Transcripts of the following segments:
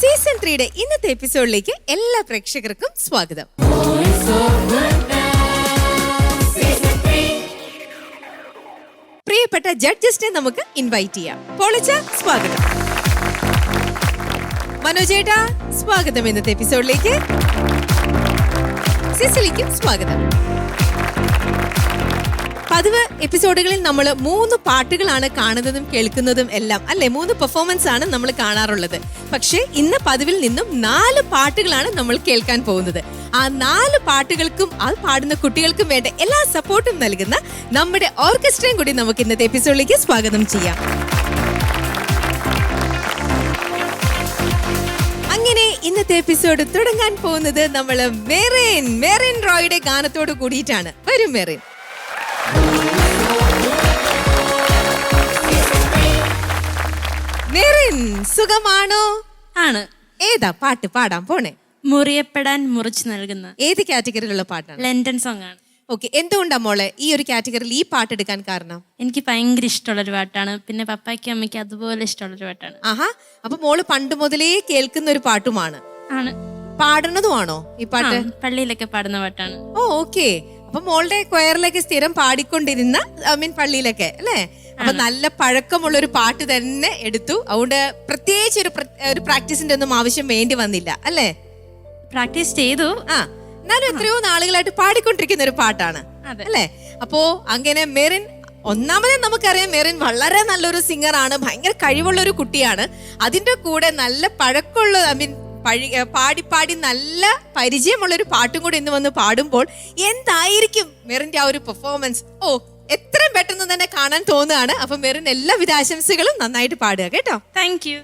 Season 3 ഇന്നത്തെ എപ്പിസോഡിലേക്ക് എല്ലാ പ്രേക്ഷകർക്കും സ്വാഗതം. പ്രിയപ്പെട്ട ജഡ്ജസിനെ നമുക്ക് ഇൻവൈറ്റ് ചെയ്യാം. പോളച്ച സ്വാഗതം. മനോജേട്ടാ സ്വാഗതം ഇന്നത്തെ എപ്പിസോഡിലേക്ക്. സിസിലിക്കും സ്വാഗതം. പതിവ് എപ്പിസോഡുകളിൽ നമ്മൾ 3 പാട്ടുകളാണ് കാണുന്നതും കേൾക്കുന്നതും എല്ലാം, അല്ലെ? 3 പെർഫോമൻസ് ആണ് നമ്മൾ കാണാറുള്ളത്. പക്ഷേ ഇന്ന് പതിവിൽ നിന്നും 4 പാട്ടുകളാണ് നമ്മൾ കേൾക്കാൻ പോകുന്നത്. ആ 4 പാട്ടുകൾക്കും അത് പാടുന്ന കുട്ടികൾക്കും വേണ്ട എല്ലാ സപ്പോർട്ടും നൽകുന്ന നമ്മുടെ ഓർക്കസ്ട്രയും കൂടി നമുക്ക് ഇന്നത്തെ എപ്പിസോഡിലേക്ക് സ്വാഗതം ചെയ്യാം. അങ്ങനെ ഇന്നത്തെ എപ്പിസോഡ് തുടങ്ങാൻ പോകുന്നത് നമ്മൾ മെറിൻ റോയുടെ ഗാനത്തോട് കൂടിയിട്ടാണ്. വരും മെറിൻ. മെറിൻ സുഖമാണോ? ആണ്. ഏതാ പാട്ട് പാടാൻ പോണേ? മുറിയപ്പെടാൻ മുറിച്ചു നൽകുന്ന. ഏത് കാറ്റഗറിയിലുള്ള പാട്ടാണ്? ലണ്ടൻ സോങ് ആണ്. ഓക്കെ, എന്തുകൊണ്ടാ മോളെ ഈ ഒരു കാറ്റഗറിയിൽ ഈ പാട്ട് എടുക്കാൻ കാരണം? എനിക്ക് ഭയങ്കര ഇഷ്ടമുള്ളൊരു പാട്ടാണ്. പിന്നെ പപ്പായ്ക്കും അമ്മയ്ക്കും അതുപോലെ ഇഷ്ടമുള്ളൊരു പാട്ടാണ്. ആഹാ, അപ്പൊ മോള് പണ്ട് മുതലേ കേൾക്കുന്ന ഒരു പാട്ടുമാണ്. ആണ്. പാടുന്നതുമാണോ ഈ പാട്ട്? പള്ളിയിലൊക്കെ പാടുന്ന പാട്ടാണ്. ഓ ഓക്കെ. അപ്പൊ മോളുടെ ക്വയറിലൊക്കെ സ്ഥിരം പാടിക്കൊണ്ടിരുന്ന പള്ളിയിലൊക്കെ അല്ലേ? അപ്പൊ നല്ല പഴക്കമുള്ള ഒരു പാട്ട് തന്നെ എടുത്തു. അതുകൊണ്ട് പ്രത്യേകിച്ച് ഒരു പ്രാക്ടീസിന്റെ ഒന്നും ആവശ്യം വേണ്ടി വന്നില്ല അല്ലേ? പ്രാക്ടീസ് ചെയ്തു. എന്നാലും എത്രയോ നാളുകളായിട്ട് പാടിക്കൊണ്ടിരിക്കുന്ന ഒരു പാട്ടാണ് അല്ലേ? അപ്പോ അങ്ങനെ മെറിൻ, ഒന്നാമതേ നമുക്കറിയാം മെറിൻ വളരെ നല്ലൊരു സിംഗർ ആണ്, ഭയങ്കര കഴിവുള്ള ഒരു കുട്ടിയാണ്. അതിന്റെ കൂടെ നല്ല പഴക്കമുള്ള പാടി നല്ല പരിചയമുള്ള ഒരു പാട്ടും കൂടി ഇന്ന് വന്ന് പാടുമ്പോൾ എന്തായിരിക്കും മെറിന്റെ ആ ഒരു പെർഫോമൻസ്? ഓ, എത്രയും പെട്ടെന്ന് തന്നെ കാണാൻ തോന്നുകയാണ്. അപ്പൊ മെറിൻ എല്ലാവിധ ആശംസകളും. നന്നായിട്ട് പാടുക കേട്ടോ. Thank you.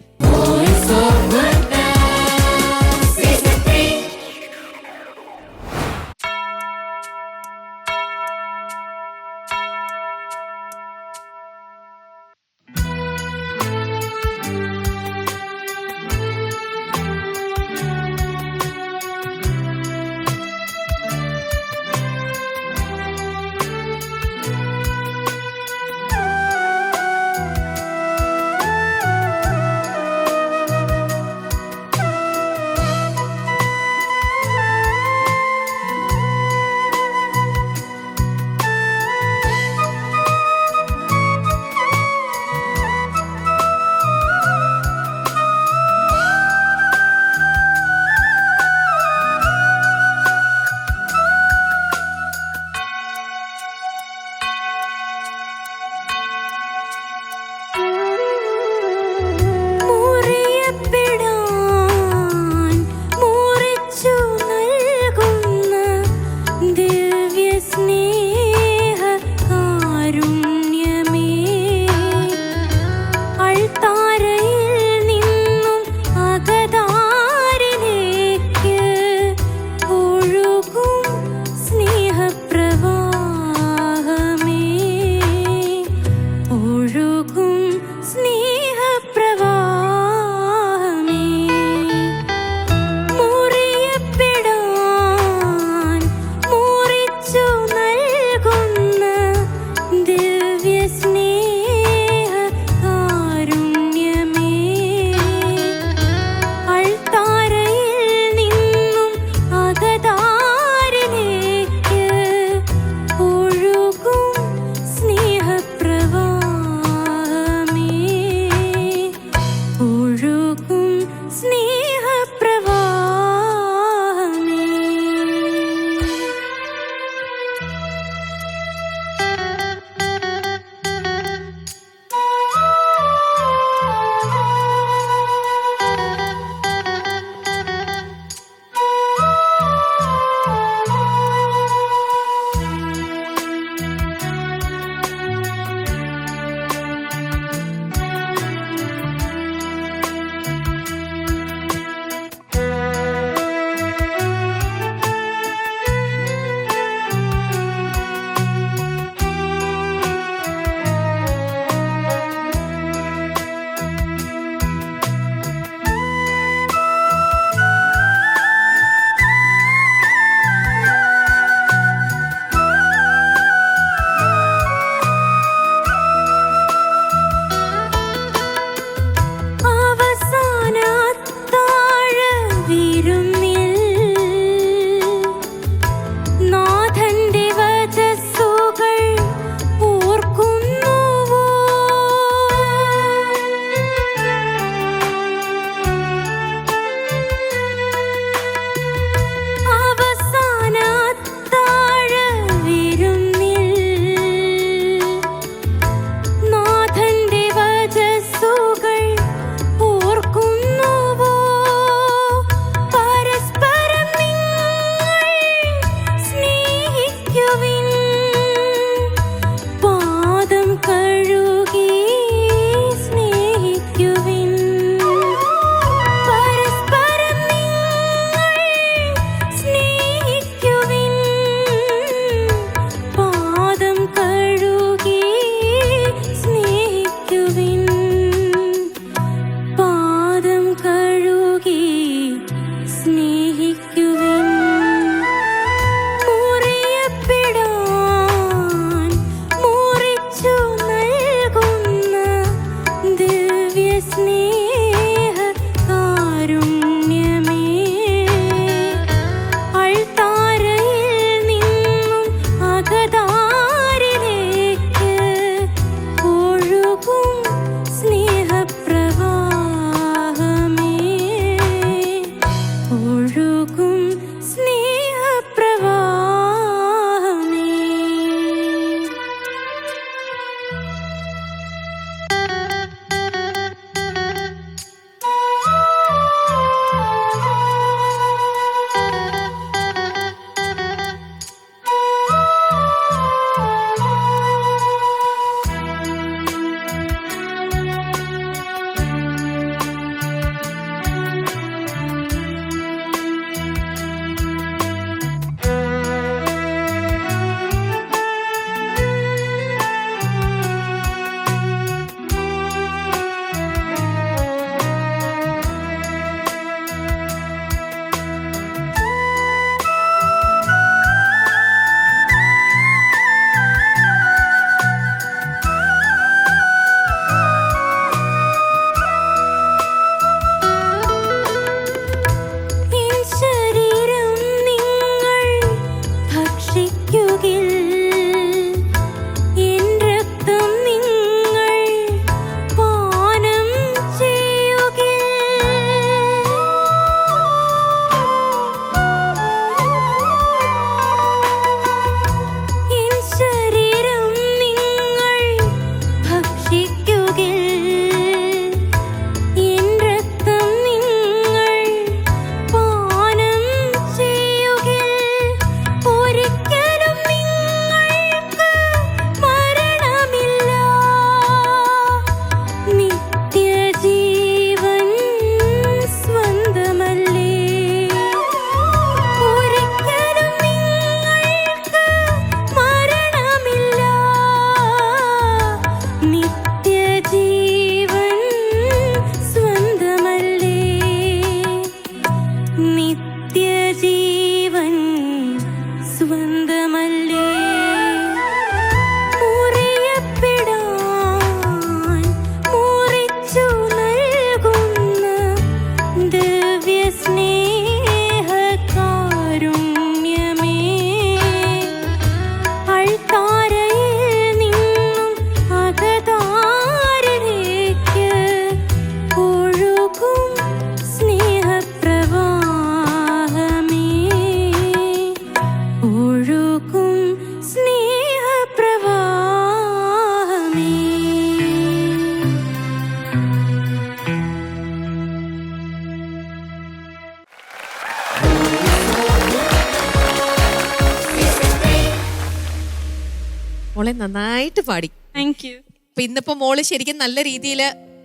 മോളെ നന്നായിട്ട് പാടി. Thank you. അപ്പൊ ഇന്നിപ്പോ മോള് ശരിക്കും നല്ല രീതിയിൽ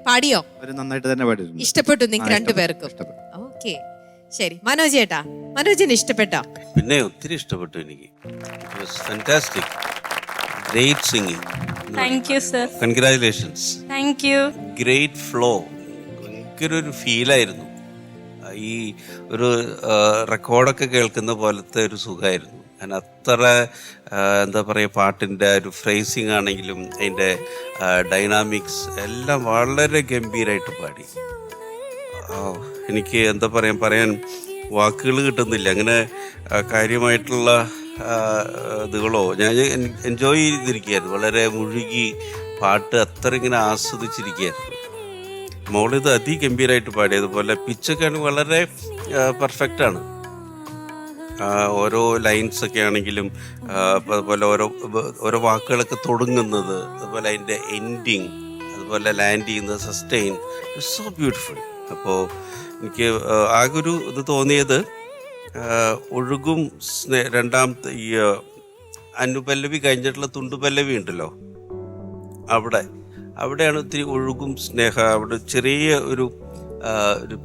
പാടിയോ? നന്നായിട്ട് തന്നെ പാടിയിട്ടുണ്ട്. ഇഷ്ടപ്പെട്ടു നിങ്ങൾക്ക് രണ്ടുപേർക്കും? ഓക്കെ, ശരി. മനോജ് ചേട്ടാ, മനോജിന് ഇഷ്ടപ്പെട്ടോ? പിന്നെ ഒത്തിരി ഇഷ്ടപ്പെട്ടു എനിക്ക്. Fantastic, great singing. Thank you sir. Congratulations. Thank you. Great flow. ഭയങ്കര ഒരു ഫീലായിരുന്നു. ഈ ഒരു റെക്കോർഡൊക്കെ കേൾക്കുന്ന പോലത്തെ ഒരു സുഖമായിരുന്നു. ഞാൻ അത്ര എന്താ പറയുക, പാട്ടിൻ്റെ ഒരു ഫ്രേസിങ് ആണെങ്കിലും അതിൻ്റെ ഡൈനാമിക്സ് എല്ലാം വളരെ ഗംഭീരമായിട്ട് പാടി. എനിക്ക് എന്താ പറയാൻ വാക്കുകൾ കിട്ടുന്നില്ല. അങ്ങനെ കാര്യമായിട്ടുള്ള ഇതുകളോ. ഞാൻ എൻജോയ് ചെയ്തിരിക്കുകയായിരുന്നു, വളരെ മുഴുകി പാട്ട് അത്ര ഇങ്ങനെ ആസ്വദിച്ചിരിക്കുകയായിരുന്നു. മോളിത് അതിഗംഭീരമായിട്ട് പാടി. അതുപോലെ പിച്ചൊക്കെയാണ് വളരെ പെർഫെക്റ്റാണ്. ഓരോ ലൈൻസൊക്കെ ആണെങ്കിലും അതുപോലെ ഓരോ വാക്കുകളൊക്കെ തുടങ്ങുന്നത്, അതുപോലെ അതിൻ്റെ എൻഡിങ്, അതുപോലെ ലാൻഡ് ചെയ്യുന്നത്, സസ്റ്റെയിൻ, സോ ബ്യൂട്ടിഫുൾ. അപ്പോൾ എനിക്ക് ആകെ ഒരു ഇത് തോന്നിയത് ഒഴുകും രണ്ടാമത്തെ ഈ അനുപല്ലവി കഴിഞ്ഞിട്ടുള്ള തുണ്ടുപല്ലവി ഉണ്ടല്ലോ, അവിടെയാണ് ഒത്തിരി ഒഴുകും സ്നേഹ. അവിടെ ചെറിയ ഒരു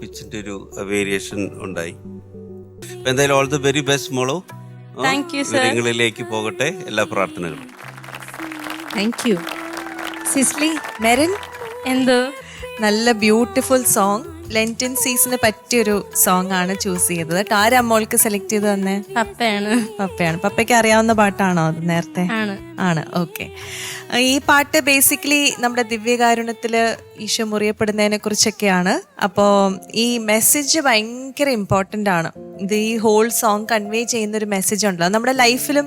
പിച്ചിൻ്റെ ഒരു വേരിയേഷൻ ഉണ്ടായി. എന്തായാലും ഓൾ ദി വെരി ബെസ്റ്റ് മോളോ. നിങ്ങളിലേക്ക് പോകട്ടെ എല്ലാ പ്രാർത്ഥനകളും. Thank you. സിസ്ലി, മെറിൻ എന്തോ നല്ല ബ്യൂട്ടിഫുൾ സോങ്. ലെന്റിൻ സീസണിന് പറ്റിയൊരു സോങ് ആണ് ചൂസ് ചെയ്തത്. ആരാ മോൾക്ക് സെലക്ട് ചെയ്ത് തന്നെ? പപ്പയാണ്. പപ്പയ്ക്ക് അറിയാവുന്ന പാട്ടാണോ അത്? നേരത്തെ ആണ്. ഓക്കെ. ഈ പാട്ട് ബേസിക്കലി നമ്മുടെ ദിവ്യകാരുണ്യത്തില് ഈശോ മുറിയപ്പെടുന്നതിനെ കുറിച്ചൊക്കെയാണ്. അപ്പോൾ ഈ മെസ്സേജ് ഭയങ്കര ഇമ്പോർട്ടൻ്റ് ആണ്. ഇത് ഈ ഹോൾ സോങ് കൺവേ ചെയ്യുന്നൊരു മെസ്സേജ് ഉണ്ടല്ലോ, നമ്മുടെ ലൈഫിലും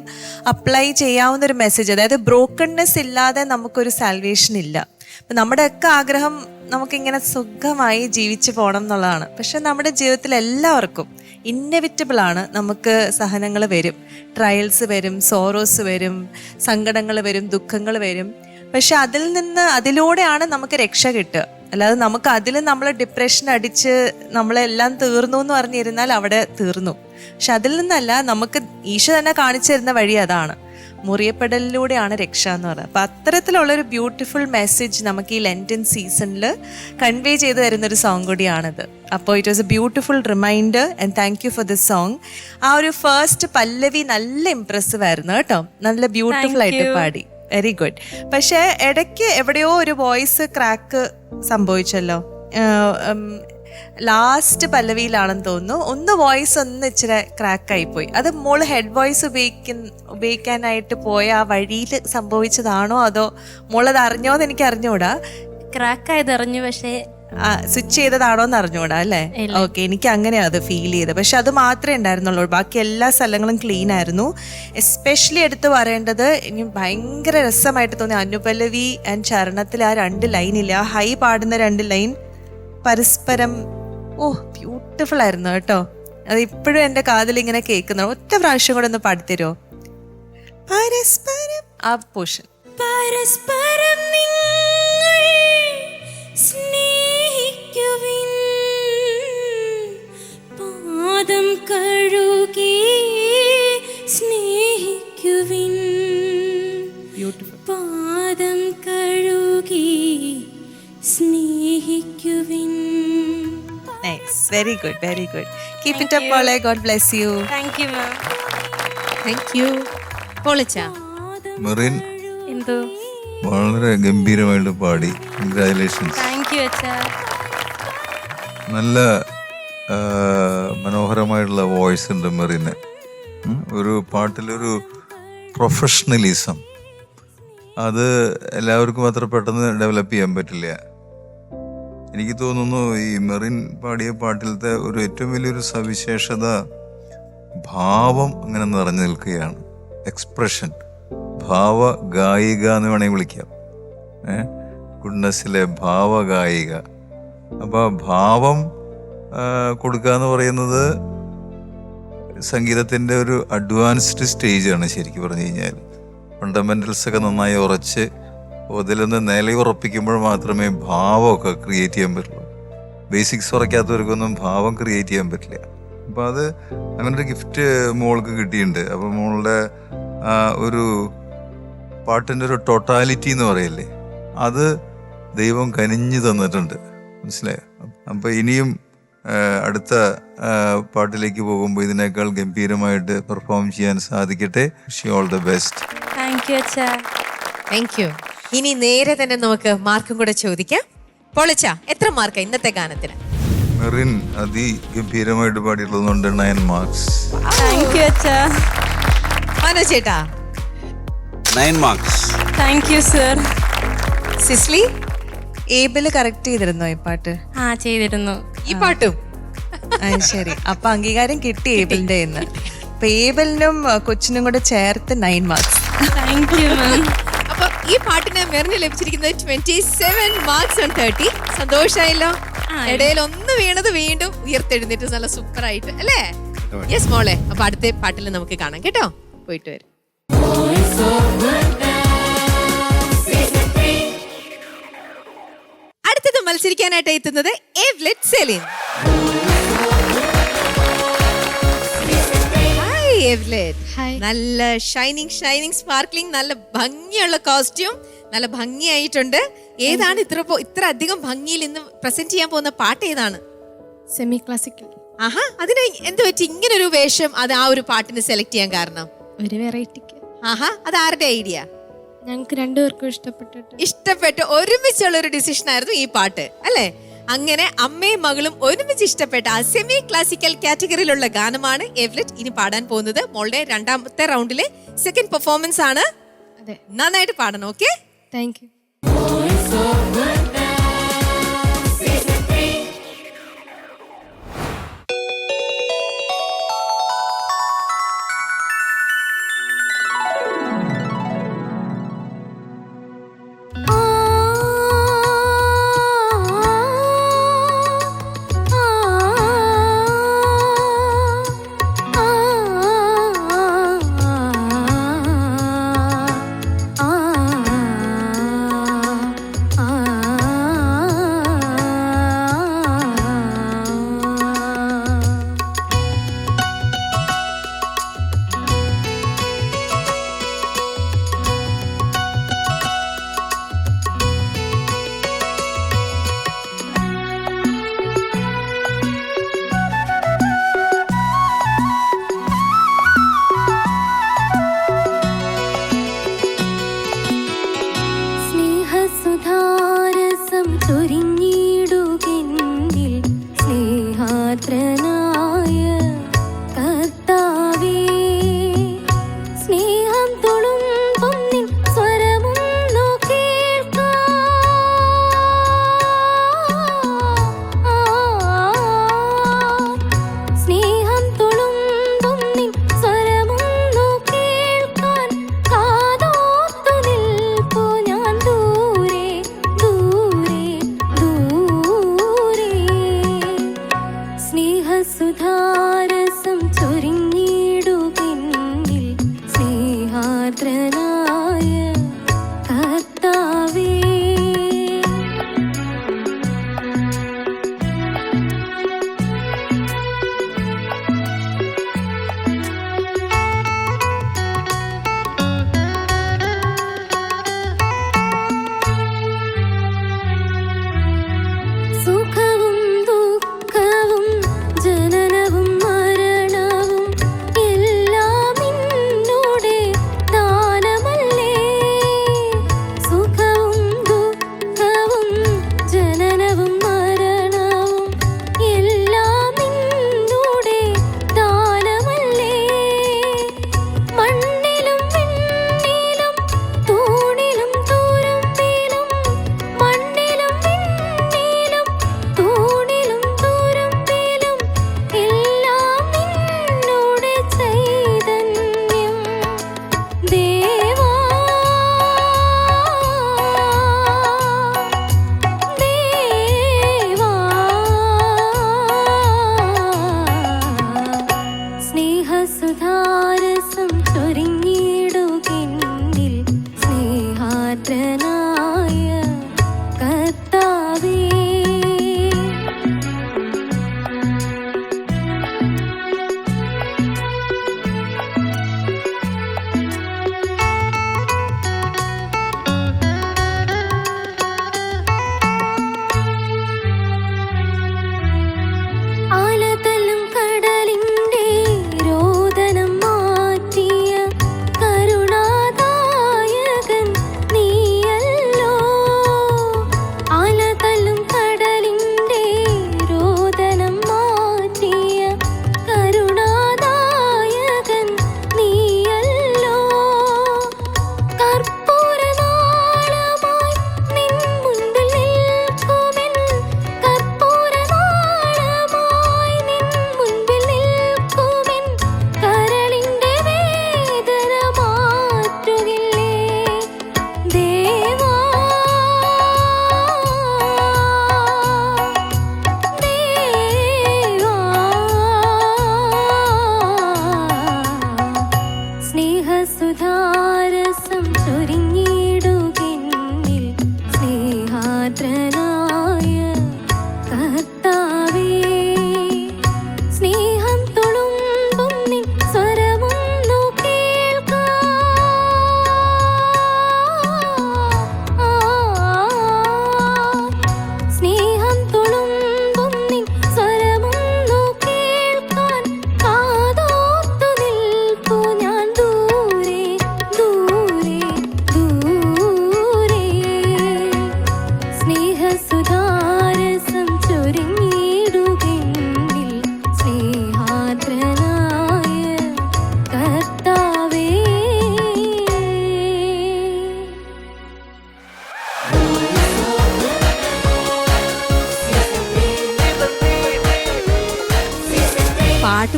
അപ്ലൈ ചെയ്യാവുന്നൊരു മെസ്സേജ്. അതായത് ബ്രോക്കൺനെസ് ഇല്ലാതെ നമുക്കൊരു സാൽവേഷൻ ഇല്ല. അപ്പം നമ്മുടെയൊക്കെ ആഗ്രഹം നമുക്കിങ്ങനെ സുഖമായി ജീവിച്ചു പോകണം എന്നുള്ളതാണ്. പക്ഷെ നമ്മുടെ ജീവിതത്തിൽ എല്ലാവർക്കും ഇന്നെവിറ്റബിൾ ആണ്. നമുക്ക് സഹനങ്ങൾ വരും, ട്രയൽസ് വരും, സോറോസ് വരും, സങ്കടങ്ങൾ വരും, ദുഃഖങ്ങൾ വരും. പക്ഷെ അതിലൂടെയാണ് നമുക്ക് രക്ഷ കിട്ടുക. അല്ലാതെ നമുക്ക് അതിൽ നമ്മൾ ഡിപ്രഷൻ അടിച്ച് നമ്മളെല്ലാം തീർന്നു എന്ന് പറഞ്ഞിരുന്നാൽ അവിടെ തീർന്നു. പക്ഷെ അതിൽ നിന്നല്ല, നമുക്ക് ഈശോ തന്നെ കാണിച്ചു തരുന്ന വഴി അതാണ്. മുറിയപ്പെടലിലൂടെയാണ് രക്ഷ എന്ന് പറയുന്നത്. അപ്പം അത്തരത്തിലുള്ളൊരു ബ്യൂട്ടിഫുൾ മെസ്സേജ് നമുക്ക് ഈ ലെന്റിൻ സീസണിൽ കൺവേ ചെയ്ത് തരുന്നൊരു സോങ് കൂടിയാണിത്. അപ്പോൾ it was a beautiful reminder and thank you for this song. ആ ഒരു ഫസ്റ്റ് പല്ലവി നല്ല ഇംപ്രസീവ് ആയിരുന്നു കേട്ടോ, നല്ല ബ്യൂട്ടിഫുൾ ആയിട്ട് പാടി. Very good. പക്ഷെ ഇടയ്ക്ക് എവിടെയോ ഒരു വോയിസ് ക്രാക്ക് സംഭവിച്ചല്ലോ. ലാസ്റ്റ് പല്ലവിയിലാണെന്ന് തോന്നുന്നു. ഒന്ന് വോയിസ് ഒന്ന് ഇച്ചിരി ക്രാക്കായി പോയി. അത് മോള് ഹെഡ് വോയിസ് ഉപയോഗിക്കാനായിട്ട് പോയ ആ വഴിയിൽ സംഭവിച്ചതാണോ അതോ മോളത് അറിഞ്ഞോന്ന് എനിക്ക് അറിഞ്ഞൂടാ. ക്രാക്കായത് അറിഞ്ഞു, പക്ഷേ സ്വിച്ച് ചെയ്തതാണോന്ന് അറിഞ്ഞൂടാ അല്ലേ? ഓക്കെ, എനിക്ക് അങ്ങനെയാ അത് ഫീൽ ചെയ്തത്. പക്ഷെ അത് മാത്രമേ ഉണ്ടായിരുന്നുള്ളൂ, ബാക്കി എല്ലാ സ്ഥലങ്ങളും ക്ലീൻ ആയിരുന്നു. എസ്പെഷ്യലി എടുത്ത് പറയേണ്ടത്, ഇനി ഭയങ്കര രസമായിട്ട് തോന്നി അനുപല്ലവി ആൻഡ് ചരണത്തിൽ ആ 2 ലൈനില്ല, ആ ഹൈ പാടുന്ന 2 ലൈൻ പരസ്പരം. ബ്യൂട്ടിഫുൾ ആയിരുന്നു കേട്ടോ. അത് ഇപ്പോഴും എൻ്റെ കാതിൽ ഇങ്ങനെ കേൾക്കുന്ന. ഒറ്റ പ്രാവശ്യം കൂടെ ഒന്ന് പാടിത്തരുമോ? പരസ്പരം ആ പോർഷൻ. പരസ്പരം നിങ്ങൾ സ്നേഹിക്കുവിൻ, പാദം കഴുകി സ്നേഹിക്കുവിൻ, ബ്യൂട്ടിഫുൾ. പാദം കഴുകി സ്നേഹിക്കുവിൻ. Nice, very good, very good. Keep it up, Paula. God bless you. Thank you ma'am. Thank you. പോളിച്ചാ, മെറിൻ എന്തോ വളരെ ഗംഭീരമായിട്ട് പാടി. കൺഗ്രാജുലേഷൻസ്. താങ്ക് യു അച്ഛാ. നല്ല മനോഹരമായിട്ടുള്ള വോയിസ് ഉണ്ട് മെറിന്. ഒരു പാട്ടിലൊരു പ്രൊഫഷണലിസം, അത് എല്ലാവർക്കും അത്ര പെട്ടെന്ന് ഡെവലപ്പ് ചെയ്യാൻ പറ്റില്ല. എനിക്ക് തോന്നുന്നു ഈ മെറിൻ പാടിയ പാട്ടിലത്തെ ഒരു ഏറ്റവും വലിയൊരു സവിശേഷത ഭാവം അങ്ങനെ നിറഞ്ഞു നിൽക്കുകയാണ്. എക്സ്പ്രഷൻ, ഭാവ ഗായിക എന്ന് വേണമെങ്കിൽ വിളിക്കാം. ഗുഡ്നസ്സിലെ ഭാവഗായിക. അപ്പോൾ ആ ഭാവം കൊടുക്കുക എന്ന് പറയുന്നത് സംഗീതത്തിൻ്റെ ഒരു അഡ്വാൻസ്ഡ് സ്റ്റേജാണ് ശരിക്കും പറഞ്ഞു കഴിഞ്ഞാൽ. ഫണ്ടമെൻ്റൽസൊക്കെ നന്നായി ഉറച്ച് അതിലൊന്ന് നിലയുറപ്പിക്കുമ്പോൾ മാത്രമേ ഭാവമൊക്കെ ക്രിയേറ്റ് ചെയ്യാൻ പറ്റുള്ളൂ. ബേസിക്സ് ഉറയ്ക്കാത്തവർക്കൊന്നും ഭാവം ക്രിയേറ്റ് ചെയ്യാൻ പറ്റില്ല. അപ്പോൾ അത് അങ്ങനൊരു ഗിഫ്റ്റ് മോൾക്ക് കിട്ടിയിട്ടുണ്ട്. അപ്പോൾ മോളുടെ ഒരു പാട്ടിൻ്റെ ഒരു ടോട്ടാലിറ്റി എന്ന് പറയില്ലേ, അത് ദൈവം കനിഞ്ഞു തന്നിട്ടുണ്ട്. മനസ്സിലായോ? അപ്പം ഇനിയും അടുത്ത പാട്ടിലേക്ക് പോകുമ്പോൾ ഇതിനേക്കാൾ ഗംഭീരമായിട്ട് പെർഫോം ചെയ്യാൻ സാധിക്കട്ടെ. Wish you all the best. Thank you അച്ഛാ. Thank you. ഇനി നേരെ തന്നെ നമുക്ക് മാർക്കും കൂടെ ചോദിക്കാം. പൊളിച്ച എത്ര മാർക്ക് ഇന്നത്തെ ഗാനത്തിന്? മെറിൻ അതിഗംഭീരമായിട്ട് പാടിയിട്ടുള്ളതുകൊണ്ട് 9 മാർക്സ്. താങ്ക് യു അച്ഛാ. മനോജ് ചേട്ടാ? 9 marks. Thank you sir. Cicily? Abel correct ചെയ്തിരുന്നോ ഈ പാട്ട്? ആ ചെയ്തിരുന്നു. ഈ പാട്ടും? ശരി, അപ്പൊ അംഗീകാരം കിട്ടി ഏബിളിന്റെ ഇന്ന്. അപ്പൊ ഏബിളിനും കൊച്ചിനും കൂടെ ചേർത്ത് 9 മാർക്സ്. Thank you ma'am. അപ്പൊ ഈ പാട്ടിന് മെറിന് ലഭിച്ചിരിക്കുന്നത് 27 മാർക്സ് ഓൺ 30. സന്തോഷായല്ലോ? ഇടയിൽ ഒന്ന് വീണത് വീണ്ടും ഉയർത്തെഴുന്നേറ്റ് നല്ല സൂപ്പർ ആയിട്ട് അല്ലേ? യെസ് മോളെ. അപ്പൊ അടുത്ത പാട്ടിൽ നമുക്ക് കാണാം കേട്ടോ. പോയിട്ട് വരും. അടുത്തത് മത്സരിക്കാനായിട്ട് എത്തുന്നത് എവ്ലെറ്റ് സെലിൻ. ഹായ് എവ്ലെറ്റ്. നല്ല ഷൈനിങ് സ്പാർക്ലിംഗ്, നല്ല ഭംഗിയുള്ള കോസ്റ്റ്യൂം, നല്ല ഭംഗിയായിട്ടുണ്ട്. ഏതാണ് ഇത്ര അധികം ഭംഗിയിൽ ഇന്ന് പ്രസന്റ് ചെയ്യാൻ പോകുന്ന പാട്ട്? ഏതാണ്? Semi classical. ആഹാ, അതിന് എന്ത് പറ്റി ഇങ്ങനെ ഒരു വേഷം അത് ആ ഒരു പാട്ടിന് സെലക്ട് ചെയ്യാൻ കാരണം? ഒരു വെറൈറ്റിക്ക്. ആഹാ, അത് ആരുടെ ഐഡിയ? ഞങ്ങൾക്ക് രണ്ടുപേർക്കും ഇഷ്ടപ്പെട്ട് ഒരുമിച്ചുള്ള ഒരു ഡിസിഷൻ ആയിരുന്നു ഈ പാട്ട് അല്ലേ? അങ്ങനെ അമ്മയും മകളും ഒരുമിച്ച് ഇഷ്ടപ്പെട്ട ആ സെമി ക്ലാസിക്കൽ കാറ്റഗറിയിലുള്ള ഗാനമാണ് എവ്ലെറ്റ് ഇനി പാടാൻ പോകുന്നത്. മോളുടെ രണ്ടാമത്തെ റൗണ്ടിലെ സെക്കൻഡ് പെർഫോമൻസ് ആണ്. നന്നായിട്ട് പാടണം. ഓക്കെ? Thank U. ആ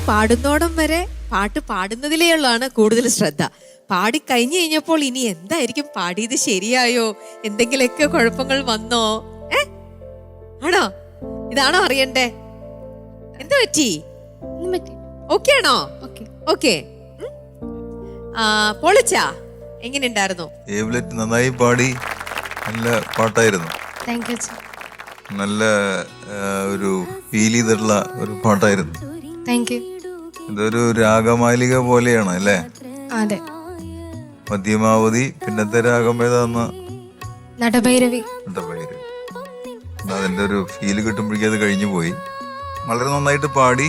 പാടുന്നോടം വരെ പാട്ട് പാടുന്നതിലേയുള്ളതാണ് കൂടുതൽ ശ്രദ്ധ. പാടി കഴിഞ്ഞു കഴിഞ്ഞപ്പോൾ ഇനി എന്തായിരിക്കും പാടിയത്, ശരിയായോ, എന്തെങ്കിലുമൊക്കെ കുഴപ്പങ്ങൾ വന്നോ? ആണോ? ഇതാണോ അറിയണ്ടേ? എന്താ പറ്റി? ഓക്കെ ആണോ? ഓക്കെ. പൊളിച്ചാ എങ്ങനെയുണ്ടായിരുന്നു? ഏവ്ലെറ്റ് നന്നായി പാടി, നല്ല പാട്ടായിരുന്നു. Thank you. നല്ല ഒരു ഫീൽ ചെയ്തിട്ടുള്ള ഒരു പാട്ടായിരുന്നു. Thank you. ഇതൊരു രാഗമാലിക പോലെയാണ് അല്ലേ? അതെ. മധ്യമാവധി, പിന്നത്തെ രാഗം ഏതാന്ന്? നടഭൈരവി. നടഭൈരവി. അതിന്റെ ഒരു ഫീല് കിട്ടുമ്പോഴേക്കും അത് കഴിഞ്ഞു പോയി. വളരെ നന്നായിട്ട് പാടി.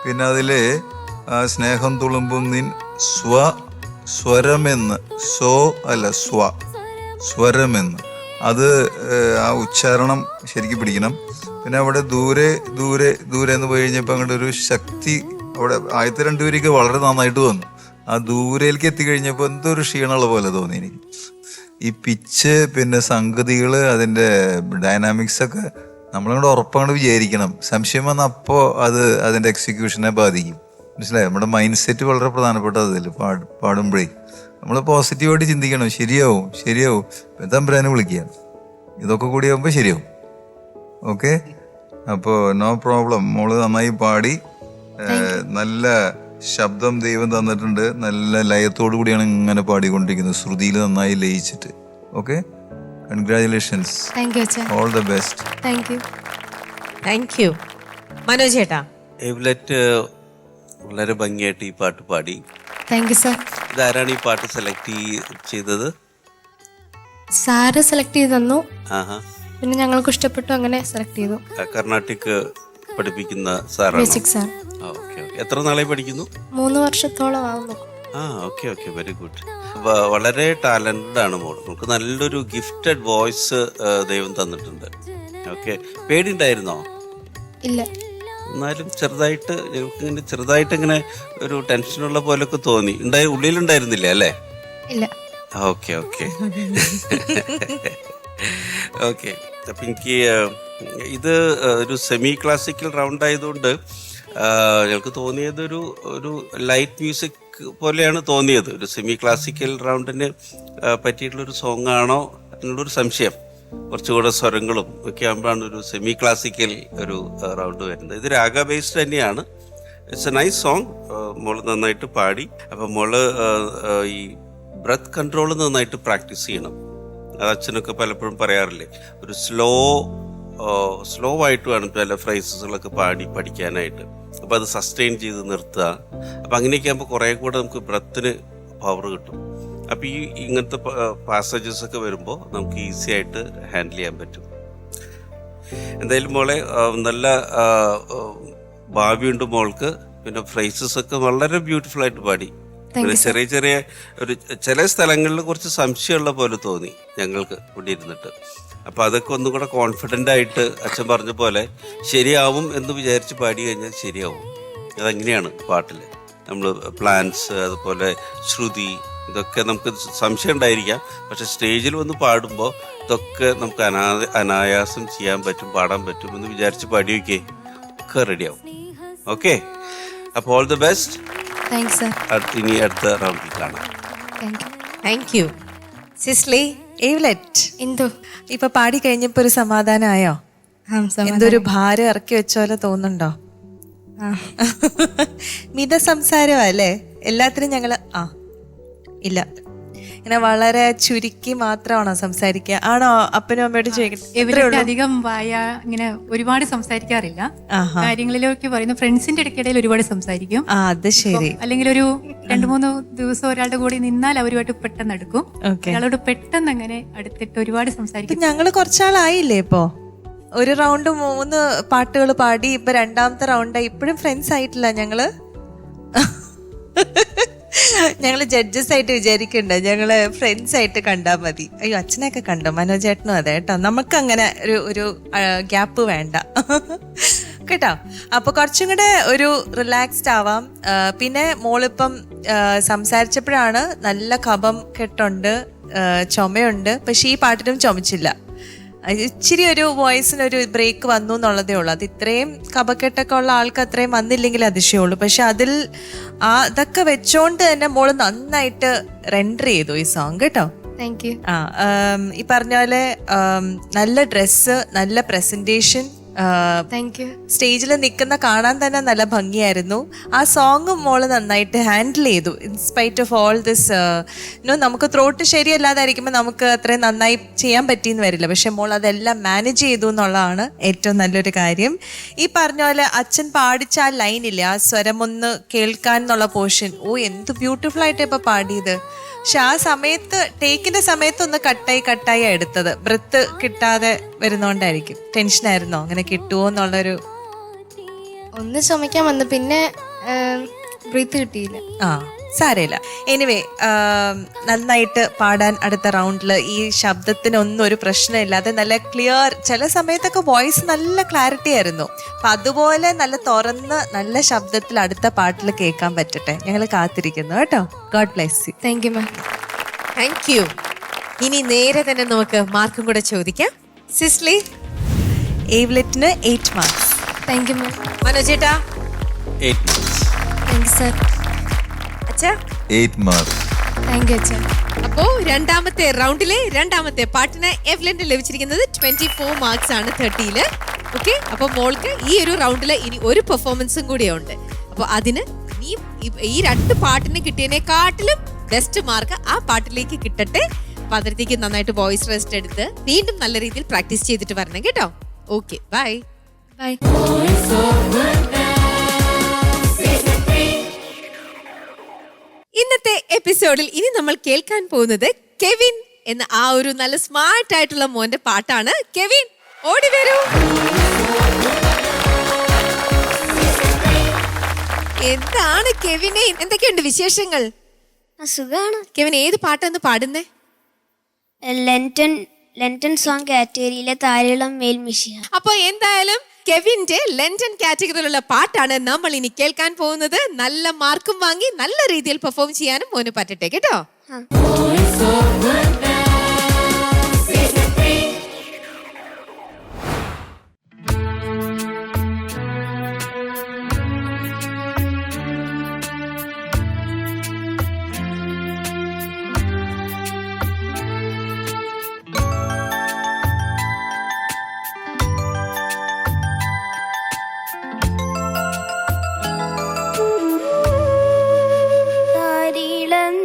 പിന്നെ അതില് സ്നേഹം തുളുമ്പും നിൻ സ്വരമെന്ന്, സ്വരമെന്ന്, അത് ആ ഉച്ചാരണം ശരിക്കും പിടിക്കണം. പിന്നെ അവിടെ ദൂരെ ദൂരെ ദൂരെ എന്ന് പോയി കഴിഞ്ഞപ്പോൾ അങ്ങോട്ട് ഒരു ശക്തി അവിടെ ആദ്യത്തെ രണ്ടുപേർക്ക് വളരെ നന്നായിട്ട് വന്നു. ആ ദൂരയിലേക്ക് എത്തിക്കഴിഞ്ഞപ്പോൾ എന്തോ ഒരു ക്ഷീണമുള്ള പോലെ തോന്നി എനിക്ക്. ഈ പിച്ച്, പിന്നെ സംഗതികൾ, അതിൻ്റെ ഡൈനാമിക്സ് ഒക്കെ നമ്മളങ്ങോട്ട് ഉറപ്പങ്ങോട്ട് വിചാരിക്കണം. സംശയം വന്നാൽ അപ്പോൾ അത് അതിൻ്റെ എക്സിക്യൂഷനെ ബാധിക്കും. മനസ്സിലായോ? നമ്മുടെ മൈൻഡ് സെറ്റ് വളരെ പ്രധാനപ്പെട്ടതല്ലേ പാടുമ്പോഴേ. നമ്മൾ പോസിറ്റീവായിട്ട് ചിന്തിക്കണം. ശരിയാവും തമ്പുരാനെ വിളിക്കുക. ഇതൊക്കെ കൂടി ആകുമ്പോൾ ശരിയാവും. ഓക്കെ, അപ്പോൾ നോ പ്രോബ്ലം. മോള് നന്നായി പാടി. നല്ല ശബ്ദം ദൈവം തന്നിട്ടുണ്ട്. നല്ല ലയത്തോടു കൂടിയാണ് ഇങ്ങനെ പാടിക്കൊണ്ടിരിക്കുന്നത്, ശ്രുതിയിൽ നന്നായി ലയിച്ചിട്ട്. Okay, congratulations. All the best. Thank you. Manoj ചേട്ടാ, ഏവ്ലെറ്റ് വളരെ ഭംഗിയായിട്ട് ഈ പാട്ട് പാടി. Thank you sir. ഇതാരാണ് ഈ പാട്ട് സെലക്ട് ചെയ്തത്? സാറ് സെലക്ട് ചെയ്ത് തന്നു. ആഹാ. പിന്നെ ഞങ്ങൾക്ക് ഇഷ്ടപ്പെട്ടു, അങ്ങനെ സെലക്ട് ചെയ്തു. കർണാട്ടിക് പഠിപ്പിക്കുന്ന സാറാണ്? Basic sir. ഓക്കെ. എത്ര നാളായി പഠിക്കുന്നു? 3 വർഷത്തോളം ആവുന്നു. Okay, very good. വളരെ ടാലന്റഡ് ആണ് മോൾ. നമുക്ക് നല്ലൊരു ഗിഫ്റ്റഡ് വോയിസ് ദൈവം തന്നിട്ടുണ്ട്. ഓക്കെ. പേടിയുണ്ടായിരുന്നോ? ഇല്ല. എന്നാലും ചെറുതായിട്ട് ഞങ്ങൾക്ക് ചെറുതായിട്ട് ഇങ്ങനെ ഒരു ടെൻഷനുള്ള പോലൊക്കെ തോന്നി. ഉള്ളിലുണ്ടായിരുന്നില്ല അല്ലേ? ഇല്ല. ഓക്കെ. ഓക്കെ. അപ്പം എനിക്ക് ഇത് ഒരു സെമി ക്ലാസിക്കൽ റൗണ്ട് ആയതുകൊണ്ട് ഞങ്ങൾക്ക് തോന്നിയത് ഒരു ലൈറ്റ് മ്യൂസിക് പോലെയാണ് തോന്നിയത്. ഒരു സെമി ക്ലാസിക്കൽ റൗണ്ടിന് പറ്റിയിട്ടുള്ളൊരു സോങ് ആണോ എന്നുള്ളൊരു സംശയം. കുറച്ചുകൂടെ സ്വരങ്ങളും ഒക്കെ ആകുമ്പോഴാണ് ഒരു സെമി ക്ലാസിക്കൽ ഒരു റൗണ്ട് വരുന്നത്. ഇത് രാഗ ബേസ്ഡ് തന്നെയാണ്. It's A nice song. മോള് നന്നായിട്ട് പാടി. അപ്പം മോള് ഈ ബ്രത്ത് കൺട്രോൾ നന്നായിട്ട് പ്രാക്ടീസ് ചെയ്യണം. അത് അച്ഛനൊക്കെ പലപ്പോഴും പറയാറില്ലേ, ഒരു സ്ലോ ആയിട്ട് വേണം പല ഫ്രൈസസുകളൊക്കെ പാടി പഠിക്കാനായിട്ട്. അപ്പോൾ അത് സസ്റ്റെയിൻ ചെയ്ത് നിർത്തുക. അപ്പം അങ്ങനെയൊക്കെ ആകുമ്പോൾ കുറേ കൂടെ നമുക്ക് ബ്രത്തിന് പവർ കിട്ടും. അപ്പോൾ ഇങ്ങനത്തെ പാസേജസ് ഒക്കെ വരുമ്പോൾ നമുക്ക് ഈസി ആയിട്ട് ഹാൻഡിൽ ചെയ്യാൻ പറ്റും. എന്തായാലും മോളെ നല്ല ഭാവിയുണ്ട് മോൾക്ക്. പിന്നെ ഫ്രൈസസ് ഒക്കെ വളരെ ബ്യൂട്ടിഫുൾ ആയിട്ട് പാടി. പിന്നെ ചെറിയ ഒരു ചില സ്ഥലങ്ങളിൽ കുറച്ച് സംശയമുള്ള പോലെ തോന്നി ഞങ്ങൾക്ക് ഇവിടെ ഇരുന്നിട്ട്. അപ്പോൾ അതൊക്കെ ഒന്നും കൂടെ കോൺഫിഡൻ്റ് ആയിട്ട് അച്ഛൻ പറഞ്ഞ പോലെ ശരിയാവും എന്ന് വിചാരിച്ച് പാടി കഴിഞ്ഞാൽ ശരിയാവും. അതങ്ങനെയാണ് പാട്ടിൽ. നമ്മൾ പ്ലാൻസ്, അതുപോലെ ശ്രുതി, ഇതൊക്കെ നമുക്ക് സംശയം ഉണ്ടായിരിക്കാം. പക്ഷെ സ്റ്റേജിൽ വന്ന് പാടുമ്പോൾ ഇതൊക്കെ നമുക്ക് അനായാസം ചെയ്യാൻ പറ്റും, പാടാൻ പറ്റും എന്ന് വിചാരിച്ച് പാടി വയ്ക്കേ, ഒക്കെ റെഡിയാവും. ഓക്കെ, അപ്പോൾ ഓൾ ദി ബെസ്റ്റ്. ഇനി അടുത്ത റൗണ്ടിൽ കാണാം. Thank you. സിസ്ലി, ഏവ്ലെറ്റ്, എന്തോ ഇപ്പൊ പാടി കഴിഞ്ഞപ്പോ ഒരു സമാധാനമായോ? എന്തൊരു ഭാരം ഇറക്കി വെച്ചോലെ തോന്നുന്നുണ്ടോ? മിത സംസാരമല്ലേ എല്ലാത്തിനും ഞങ്ങള് ഇല്ല, ഇങ്ങനെ വളരെ ചുരുക്കി മാത്രമാണോ സംസാരിക്കുക? ആണോ? അപ്പനും അമ്മയോട് ചോദിക്കട്ടെ. അധികം ഇങ്ങനെ ഒരുപാട് സംസാരിക്കാറില്ല. കാര്യങ്ങളിലൊക്കെ പറയുന്നു. ഫ്രണ്ട്സിന്റെ ഇടയ്ക്കിടയിൽ ഒരുപാട് സംസാരിക്കും. അത് ശരി. അല്ലെങ്കിൽ ഒരു 2-3 ദിവസം ഒരാളുടെ കൂടെ നിന്നാൽ അവരുമായിട്ട് പെട്ടെന്ന് അടുക്കും. അയാളോട് പെട്ടെന്ന് അങ്ങനെ അടുത്തിട്ട് ഒരുപാട് സംസാരിക്കും. ഞങ്ങള് കുറച്ചാളായില്ലേ ഇപ്പോ? ഒരു റൗണ്ട് 3 പാട്ടുകൾ പാടി, ഇപ്പൊ 2ാമത്തെ റൗണ്ടായി. ഇപ്പോഴും ഫ്രണ്ട്സ് ആയിട്ടില്ല ഞങ്ങള്. ഞങ്ങള് ജഡ്ജസ് ആയിട്ട് വിചാരിക്കണ്ട, ഞങ്ങള് ഫ്രണ്ട്സ് ആയിട്ട് കണ്ടാൽ മതി. അയ്യോ, അച്ഛനെയൊക്കെ കണ്ടോ? മനോജേട്ടനും അതെ കേട്ടോ. നമുക്ക് അങ്ങനെ ഒരു ഗ്യാപ്പ് വേണ്ട കേട്ടോ. അപ്പൊ കുറച്ചും കൂടെ ഒരു റിലാക്സ്ഡ് ആവാം. പിന്നെ മോളിപ്പം സംസാരിച്ചപ്പോഴാണ് നല്ല കഫം കെട്ടുണ്ട്, ചുമയുണ്ട്. പക്ഷെ ഈ പാട്ടിനും ചുമച്ചില്ല. ഇച്ചിരി ഒരു വോയിസിനൊരു ബ്രേക്ക് വന്നു എന്നുള്ളതേ ഉള്ളൂ. അത് ഇത്രയും കപക്കെട്ടൊക്കെ ഉള്ള ആൾക്ക് അത്രയും വന്നില്ലെങ്കിൽ അതിശയമുള്ളൂ. പക്ഷെ അതിൽ അതൊക്കെ വെച്ചോണ്ട് തന്നെ മോള് നന്നായിട്ട് റെൻഡർ ചെയ്തു ഈ സോങ് കേട്ടോ. Thank you. ഈ പറഞ്ഞ പോലെ നല്ല ഡ്രസ്സ്, നല്ല പ്രസന്റേഷൻ, താങ്ക് യു. സ്റ്റേജിൽ നിൽക്കുന്ന കാണാൻ തന്നെ നല്ല ഭംഗിയായിരുന്നു. ആ സോങ്ങും മോള് നന്നായിട്ട് ഹാൻഡിൽ ചെയ്തു. ഇൻസ്പൈറ്റ് ഓഫ് ഓൾ ദിസ് നമുക്ക് ത്രോട്ട് ശരിയല്ലാതായിരിക്കുമ്പോൾ നമുക്ക് അത്രയും നന്നായി ചെയ്യാൻ പറ്റിയെന്ന് വരില്ല. പക്ഷെ മോൾ അതെല്ലാം മാനേജ് ചെയ്തു എന്നുള്ളതാണ് ഏറ്റവും നല്ലൊരു കാര്യം. ഈ പറഞ്ഞ പോലെ അച്ഛൻ പാടിച്ച ആ ലൈനില്ലേ, ആ സ്വരം ഒന്ന് കേൾക്കാൻ എന്നുള്ള പോർഷൻ, എന്ത് ബ്യൂട്ടിഫുൾ ആയിട്ട് ഇപ്പൊ പാടിയത്. പക്ഷെ ആ സമയത്ത് ടേക്കിന്റെ സമയത്ത് ഒന്ന് കട്ടായി എടുത്തത്, ബ്രത്ത് കിട്ടാതെ വരുന്നോണ്ടായിരിക്കും. ടെൻഷനായിരുന്നോ അങ്ങനെ കിട്ടുമോ എന്നുള്ളൊരു? ഒന്ന് ശ്രമിക്കാൻ വന്നു, പിന്നെ ബ്രീത്ത് കിട്ടിയില്ല. സാരമില്ല. എനിവേ, നന്നായിട്ട് പാടാൻ അടുത്ത റൗണ്ടിൽ. ഈ ശബ്ദത്തിനൊന്നും ഒരു പ്രശ്നമില്ലാതെ നല്ല ക്ലിയർ, ചില സമയത്തൊക്കെ വോയിസ് നല്ല ക്ലാരിറ്റി ആയിരുന്നു. അപ്പം അതുപോലെ നല്ല തുറന്ന് നല്ല ശബ്ദത്തിൽ അടുത്ത പാട്ടിൽ കേൾക്കാൻ പറ്റട്ടെ. ഞങ്ങൾ കാത്തിരിക്കുന്നു കേട്ടോ. God bless you. Thank you ma'am. Thank you. ഇനി നേരെ തന്നെ നമുക്ക് മാർക്കും കൂടെ ചോദിക്കാം. സിസ്ലി, ഏവ്ലെറ്റിന് 8 മാർക്സ്. Thank you ma'am. മനോജേട്ടാ? 8 marks. Thank you sir. അച്ഛാ? 8 മാർക്ക്. താങ്ക് യു അച്ഛാ. അപ്പോ രണ്ടാമത്തെ റൗണ്ടിലെ രണ്ടാമത്തെ പാട്ടിന് എവ്ലന്റ് ലഭിച്ചിരിക്കുന്നത് 24 മാർക്സ് ആണ് 30-ല്. ഓക്കെ, അപ്പൊ മോൾക്ക് ഈ ഒരു റൗണ്ടില് ഇനി ഒരു പെർഫോമൻസും കൂടെ ഉണ്ട്. അപ്പൊ അതിന് ഈ 2 പാട്ടിന് കിട്ടിയതിനെക്കാട്ടിലും ബെസ്റ്റ് മാർക്ക് ആ പാട്ടിലേക്ക് കിട്ടട്ടെ. അപ്പൊ അതിലേക്ക് നന്നായിട്ട് വോയിസ് റെസ്റ്റ് എടുത്ത് വീണ്ടും നല്ല രീതിയിൽ പ്രാക്ടീസ് ചെയ്തിട്ട് വരണം കേട്ടോ. Okay, bye. ബൈ. ഇന്നത്തെ എപ്പിസോഡിൽ ഇനി നമ്മൾ കേൾക്കാൻ പോകുന്നത് കെവിൻ എന്ന ആ ഒരു നല്ല സ്മാർട്ട് ആയിട്ടുള്ള മോന്റെ പാട്ടാണ്. കെവിൻ, ഓടി വരൂ. എന്താണ് കെവിനെ, എന്തൊക്കെയുണ്ട് വിശേഷങ്ങൾ? സുഖാണ്. കെവിൻ, ഏത് പാട്ടാന്ന് പാടുന്നേ? ലെന്റൻ സോങ് കാറ്റഗറിയിലെ താരളം മേൽമിഷിയ. അപ്പൊ എന്തായാലും കെവിന്റെ ലെന്റൻ കാറ്റഗറിയിലുള്ള പാട്ടാണ് നമ്മൾ ഇനി കേൾക്കാൻ പോകുന്നത്. നല്ല മാർക്കും വാങ്ങി നല്ല രീതിയിൽ പെർഫോം ചെയ്യാനും മോന് പറ്റട്ടെ കേട്ടോ. താരിളം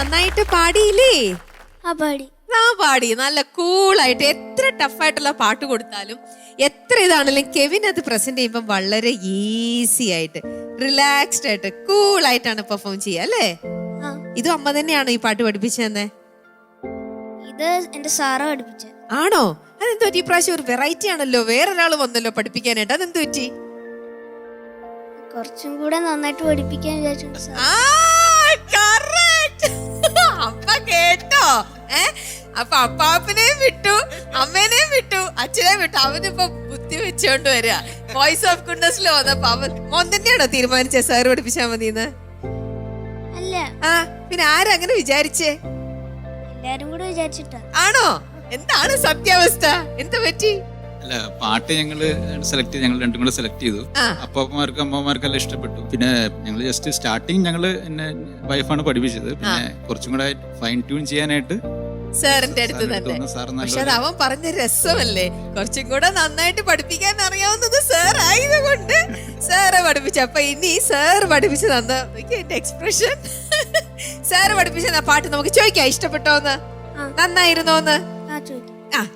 നന്നായിട്ട് പാടിയില്ലേ? ആ പാടി. പാടി നല്ല കൂളായിട്ട്. എത്ര ടഫായിട്ടുള്ള പാട്ട് കൊടുത്താലും എത്ര ഇതാണെങ്കിലും കെവിൻ അത് പ്രസന്റ് ചെയ്യുമ്പോൾ വളരെ ഈസി ആയിട്ട് റിലാക്സ്ഡ് ആയിട്ട് കൂളായിട്ടാണ് പെർഫോം ചെയ്യുക അല്ലേ? ആ. ഇതും അമ്മ തന്നെയാണോ ഈ പാട്ട് പഠിപ്പിച്ചതെന്ന്? ഇത് എന്റെ സാറ് പഠിപ്പിച്ച. ആണോ? അതെന്ത് പറ്റി? ഇപ്രാവശ്യം ഒരു വെറൈറ്റി ആണല്ലോ, വേറൊരാൾ വന്നല്ലോ പഠിപ്പിക്കാനായിട്ട്. അതെന്ത് പറ്റി? കുറച്ചും കൂടെ നന്നായിട്ട് പഠിപ്പിക്കാൻ വിചാരിച്ചു സാർ. അപ്പ കേട്ടോ? അപ്പൊ അപ്പാപ്പനെയും വിട്ടു, അമ്മേനെയും വിട്ടു, അച്ഛനെയും വിട്ടു. അവനിപ്പോ ബുദ്ധി വെച്ചോണ്ട് വരിക. വോയിസ് ഓഫ് ഗുഡ്നസിൽ വന്നപ്പോ അവൻ മോൻ തന്നെയാണോ തീരുമാനിച്ചേ സാറ് പഠിപ്പിച്ചാ മതിന്ന്? അല്ല. ആ പിന്നെ ആരാ അങ്ങനെ വിചാരിച്ചേ? എല്ലാരും കൂടെ വിചാരിച്ചിട്ടാ. ആണോ? എന്താണ് സത്യാവസ്ഥ? എന്താ പറ്റി? അല്ല, പാട്ട് ഞങ്ങള് സെലക്ട് ചെയ്ത്, ഞങ്ങൾ രണ്ടും കൂടെ സെലക്ട് ചെയ്തു. അപ്പാപ്പന്മാർക്കും അമ്മമാർക്കെല്ലാം ഇഷ്ടപ്പെട്ടു. പിന്നെ ഞങ്ങൾ ജസ്റ്റ് സ്റ്റാർട്ടിങ് ഞങ്ങള് എന്നെ വൈഫാണ് പഠിപ്പിച്ചത്. പിന്നെ കുറച്ചും കൂടെ ഫൈൻ ട്യൂൺ ചെയ്യാനായിട്ട് സാറിന്റെ അടുത്ത് തന്നെ. പക്ഷെ അത് അവൻ പറഞ്ഞ രസമല്ലേ, കുറച്ചും കൂടെ നന്നായിട്ട് പഠിപ്പിക്കാൻ അറിയാവുന്നത് സാർ ആയതുകൊണ്ട് സാറ് പഠിപ്പിച്ചു. അപ്പൊ ഇനി സാർ പഠിപ്പിച്ചു തന്ന എന്റെ എക്സ്പ്രഷൻ. സാറ് പഠിപ്പിച്ച പാട്ട് നമുക്ക് ചോദിക്കാം, ഇഷ്ടപ്പെട്ടോന്ന്, നന്നായിരുന്നോന്ന്?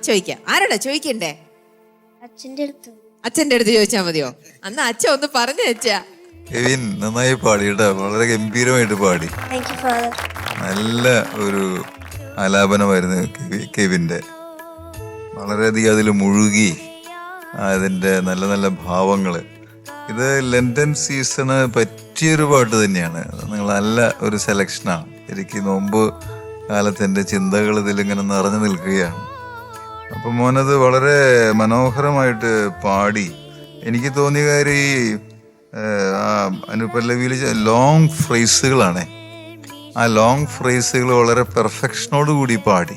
ചോദിക്കാം. ആരോടാ ചോദിക്കണ്ടേ? അച്ഛന്റെ അടുത്ത് ചോദിച്ചാ മതിയോ? അന്ന് അച്ഛൻ ഒന്ന് പറഞ്ഞു വെച്ചാ. കെവിൻ നന്നായി പാടി കേട്ടോ, വളരെ ഗംഭീരമായിട്ട് പാടി. നല്ല ഒരു ആലാപനമായിരുന്നു കെവിൻ്റെ. വളരെയധികം അതിൽ മുഴുകി, അതിൻ്റെ നല്ല നല്ല ഭാവങ്ങൾ. ഇത് ലണ്ടൻ സീസണ് പറ്റിയൊരു പാട്ട് തന്നെയാണ്. നിങ്ങൾ നല്ല ഒരു സെലക്ഷനാണ്. എനിക്ക് നോമ്പ് കാലത്ത് എൻ്റെ ചിന്തകൾ ഇതിലിങ്ങനെ നിറഞ്ഞു നിൽക്കുകയാണ്. അപ്പം മോനത് വളരെ മനോഹരമായിട്ട് പാടി. എനിക്ക് തോന്നിയ കാര്യം ഈ അനുപല്ലവിയിൽ ലോങ് ഫ്രേസുകളാണ്. ആ ലോങ് ഫ്രേസുകൾ വളരെ പെർഫെക്ഷനോട് കൂടി പാടി.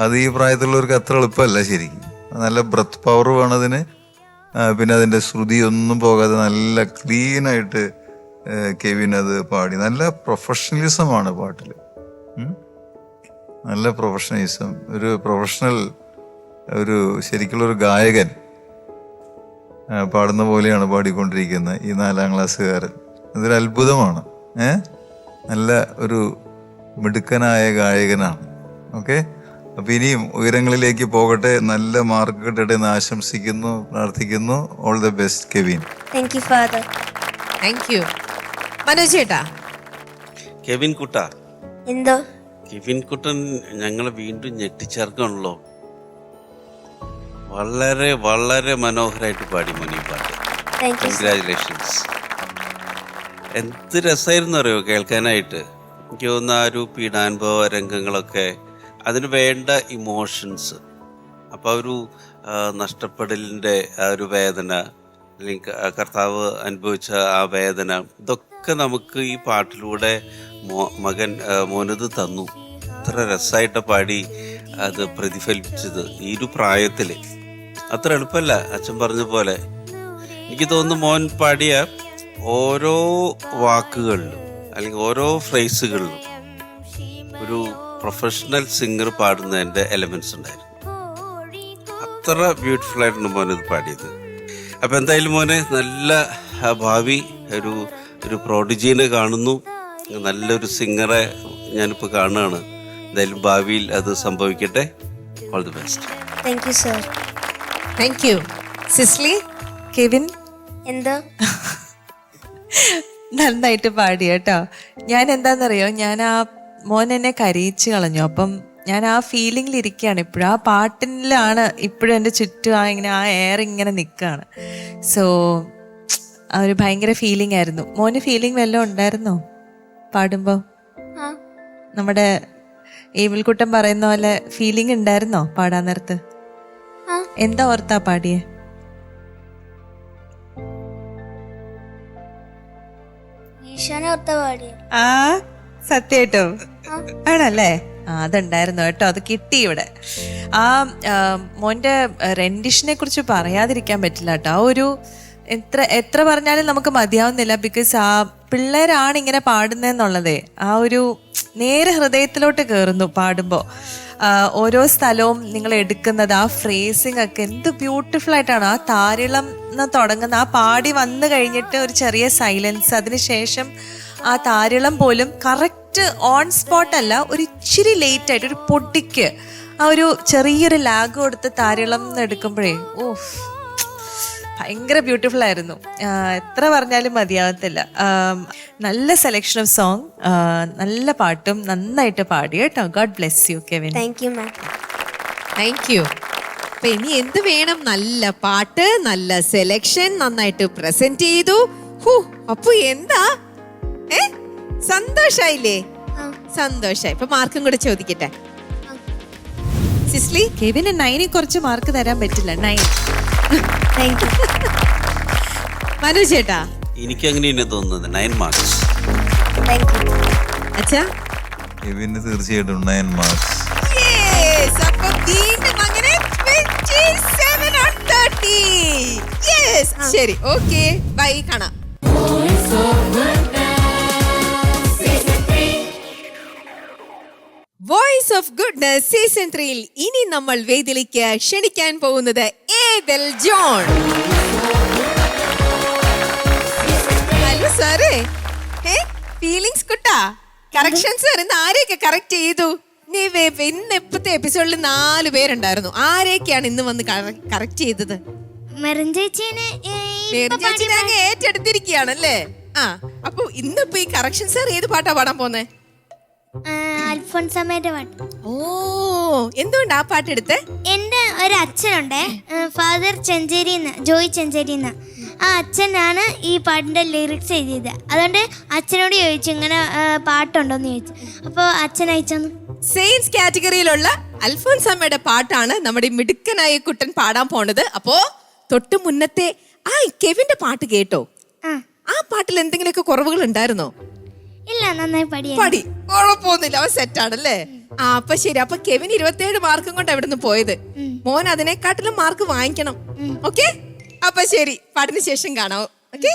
അത് ഈ പ്രായത്തിലുള്ളവർക്ക് അത്ര എളുപ്പമല്ല ശരിക്കും. നല്ല ബ്രത്ത് പവർ വേണം അതിന്. പിന്നെ അതിൻ്റെ ശ്രുതി ഒന്നും പോകാതെ നല്ല ക്ലീനായിട്ട് കെവിൻ അത് പാടി. നല്ല പ്രൊഫഷണലിസമാണ് പാട്ടിൽ. നല്ല പ്രൊഫഷണലിസം. ഒരു പ്രൊഫഷണൽ, ഒരു ശരിക്കുള്ളൊരു ഗായകൻ പാടുന്ന പോലെയാണ് പാടിക്കൊണ്ടിരിക്കുന്നത് ഈ 4ാം ക്ലാസ്സുകാരൻ. ഇതൊരു അത്ഭുതമാണ്. നല്ല ഒരു മിടുക്കനായ ഗായകനാണ്. ഓക്കെ, അപ്പൊ ഇനിയും ഉയരങ്ങളിലേക്ക് പോകട്ടെ, നല്ല മാർക്ക് കിട്ടട്ടെ എന്ന് ആശംസിക്കുന്നു, പ്രാർത്ഥിക്കുന്നു. All the best Kevin. Thank you father. Thank you. Manoj ചേട്ടാ. കെവിൻ കുട്ട. എന്തോ? കെവിൻ കുട്ടൻ ഞങ്ങളെ വീണ്ടും ഞെട്ടിച്ചേർക്കാണല്ലോ. വളരെ വളരെ മനോഹരമായിട്ട് പാടി മോനി പാട്ട്. കൺഗ്രാജുലേഷൻസ്. എന്ത് രസമായിരുന്നു അറിയോ കേൾക്കാനായിട്ട്. എനിക്ക് തോന്നുന്ന ആ ഒരു പീഡാനുഭവ രംഗങ്ങളൊക്കെ, അതിന് വേണ്ട ഇമോഷൻസ്. അപ്പോൾ ഒരു നഷ്ടപ്പെടലിൻ്റെ ആ ഒരു വേദന, അല്ലെങ്കിൽ കർത്താവ് അനുഭവിച്ച ആ വേദന, ഇതൊക്കെ നമുക്ക് ഈ പാട്ടിലൂടെ മോനത് തന്നു. അത്ര രസമായിട്ട് പാടി അത് പ്രതിഫലിപ്പിച്ചത് ഈ ഒരു പ്രായത്തിൽ. അത്ര എളുപ്പമല്ല. അച്ഛൻ പറഞ്ഞ പോലെ എനിക്ക് തോന്നുന്നു മോൻ പാടിയ ഓരോ വാക്കുകളിലും അല്ലെങ്കിൽ ഓരോ ഫ്രേസുകളിലും ഒരു പ്രൊഫഷണൽ സിംഗർ പാടുന്നതിൻ്റെ എലമെന്റ്സ് ഉണ്ടായിരുന്നു. അത്ര ബ്യൂട്ടിഫുൾ ആയിട്ടാണ് മോനത് പാടിയത്. അപ്പം എന്തായാലും മോനെ നല്ല ഭാവി, ഒരു പ്രോഡിജീനെ കാണുന്നു. നല്ലൊരു സിംഗറെ ഞാനിപ്പോൾ കാണുകയാണ്. എന്തായാലും ഭാവിയിൽ അത് സംഭവിക്കട്ടെ. All the best. Thank you sir. Thank you. Cicily. Kevin എന്തോ നന്നായിട്ട് പാടി കേട്ടോ. ഞാൻ എന്താണെന്നറിയോ, ഞാൻ ആ മോൻ എന്നെ കരയിച്ച് കളഞ്ഞു. അപ്പം ഞാൻ ആ ഫീലിംഗിൽ ഇരിക്കുകയാണ് ഇപ്പോഴും. ആ പാട്ടിലാണ് ഇപ്പോഴും എൻ്റെ ചുറ്റും ഇങ്ങനെ ആ എയർ ഇങ്ങനെ നിൽക്കുകയാണ്. സോ ആ ഒരു ഭയങ്കര ഫീലിംഗ് ആയിരുന്നു. മോന് ഫീലിംഗ് വല്ലതും ഉണ്ടായിരുന്നോ പാടുമ്പോൾ? നമ്മുടെ ഏവിൽക്കുട്ടൻ പറയുന്ന പോലെ ഫീലിംഗ് ഉണ്ടായിരുന്നോ പാടാൻ നേരത്ത്? എന്താ ഓർത്താ പാടിയേ? ആ സത്യായിട്ടോ? ആണല്ലേ? അതുണ്ടായിരുന്നു കേട്ടോ, അത് കിട്ടി ഇവിടെ. ആ മോന്റെ റെൻഡിഷനെ കുറിച്ച് പറയാതിരിക്കാൻ പറ്റില്ല കേട്ടോ. ആ ഒരു എത്ര പറഞ്ഞാലും നമുക്ക് മതിയാവുന്നില്ല. ബിക്കോസ് ആ പിള്ളേരാണ് ഇങ്ങനെ പാടുന്നതെന്നുള്ളതേ ആ ഒരു നേരെ ഹൃദയത്തിലോട്ട് കയറുന്നു പാടുമ്പോൾ. ഓരോ സ്ഥലവും നിങ്ങൾ എടുക്കുന്നത്, ആ ഫ്രേസിങ് ഒക്കെ എന്ത് ബ്യൂട്ടിഫുൾ ആയിട്ടാണ്. ആ താരിളം എന്ന് തുടങ്ങുന്ന ആ പാടി വന്നു കഴിഞ്ഞിട്ട് ഒരു ചെറിയ സൈലൻസ്, അതിനുശേഷം ആ താരിളം പോലും കറക്റ്റ് ഓൺ സ്പോട്ട് അല്ല, ഒരു ഇച്ചിരി ലേറ്റ് ആയിട്ട് ഒരു പൊടിക്ക് ആ ഒരു ചെറിയൊരു ലാഗ് കൊടുത്ത് താരിളം എടുക്കുമ്പോഴേ ഭയങ്കര ബ്യൂട്ടിഫുൾ ആയിരുന്നു. എത്ര പറഞ്ഞാലും മതിയാവത്തില്ല. നല്ല സെലക്ഷൻ ഓഫ് സോങ്, നല്ല പാട്ടും നന്നായിട്ട് പാടി കേട്ടോ. God bless U Kevin. Thank you ma'am. Thank you. അപ്പൊ ഇനി എന്ത് വേണം? നല്ല പാട്ട്, നല്ല സെലക്ഷൻ, നന്നായിട്ട് പ്രസന്റ് ചെയ്തു. അപ്പൊ എന്താ സന്തോഷായില്ലേ? സന്തോഷായി. ഇപ്പൊ മാർക്കും കൂടെ ചോദിക്കട്ടെ. സിസ്ലി, കെവിന് 9 കുറച്ച് മാർക്ക് തരാൻ പറ്റില്ല. 9. Thank you. മനു ചേട്ടാ? എനിക്ക് അങ്ങനെ തോന്നുന്നത് 9 മാർക്സ്. Thank you. അച്ഛാ? കെവിന് തീർച്ചയായിട്ടും 9 മാർക്സ്. അപ്പൊ വീണ്ടും അങ്ങനെ 27 on 30. ശരി, ഓക്കെ, ബൈ, കാണാം. വോയിസ് ഓഫ് ഗുഡ്നസ് സീസൺ 3 ഇനി നമ്മൾ വേദിയിലേക്ക് ക്ഷണിക്കാൻ പോകുന്നത് ഏദൽ ജോൺ. ഹലോ സാറേ. ഫീലിങ്സ് കുട്ടാ, കറക്ഷൻസ് ഇന്ന് ആരെയൊക്കെ കറക്റ്റ് ചെയ്തു? ഇന്ന് ഇപ്പത്തെ എപ്പിസോഡിൽ 4 പേരുണ്ടായിരുന്നു. ആരെയൊക്കെയാണ് ഇന്ന് വന്ന് കറക്റ്റ് ചെയ്തത്? മെറിൻ ചേച്ചീനെ അങ്ങ് ഏറ്റെടുത്തിരിക്കുകയാണല്ലേ? അപ്പൊ ഇന്നിപ്പോ ഈ കറക്ഷൻ സാർ ഏത് പാട്ടാ പാടാൻ പോന്നെ? അൽഫോൻസാമ്മയുടെ പാട്ട്. എന്തുകൊണ്ട് ആ പാട്ട് എടുത്തേ? എൻ്റെ ഒരു അച്ഛനുണ്ട്, ഫാദർ ചെഞ്ചേരിന്ന്, ജോയ് ചെഞ്ചേരിന്ന്. ആ അച്ഛനാണ് ഈ പാട്ടിൻ്റെ ലിറിക്സ് എഴുതിയത്. അതുകൊണ്ട് അച്ഛനോട് ചോദിച്ചു ഇങ്ങനെ പാട്ടുണ്ടോന്ന് ചോദിച്ചു. അപ്പോൾ അച്ഛൻ അയച്ചു. സെയിൻസ് കാറ്റഗറിയിലുള്ള അൽഫോൻസാമ്മയുടെ പാട്ടാണ് നമ്മുടെ മിടുക്കനായ കുട്ടൻ പാടാൻ പോണത്. അപ്പോ തൊട്ട് മുന്നത്തെ കെവിന്റെ പാട്ട് കേട്ടോ? ആ പാട്ടിൽ എന്തെങ്കിലുമൊക്കെ കുറവുകൾ ഉണ്ടായിരുന്നോ? ഇല്ല, നന്നായി പാടി, കുഴപ്പമൊന്നുമില്ല, അവൻ സെറ്റാണല്ലേ? അപ്പൊ ശരി. അപ്പൊ കെവിൻ 27 മാർക്കും കൊണ്ട് എവിടെ നിന്ന് പോയത്. മോൻ അതിനെക്കാട്ടിലും മാർക്ക് വാങ്ങിക്കണം. ഓക്കെ, അപ്പൊ ശരി, പാട്ടിന് ശേഷം കാണാം. ഓക്കെ.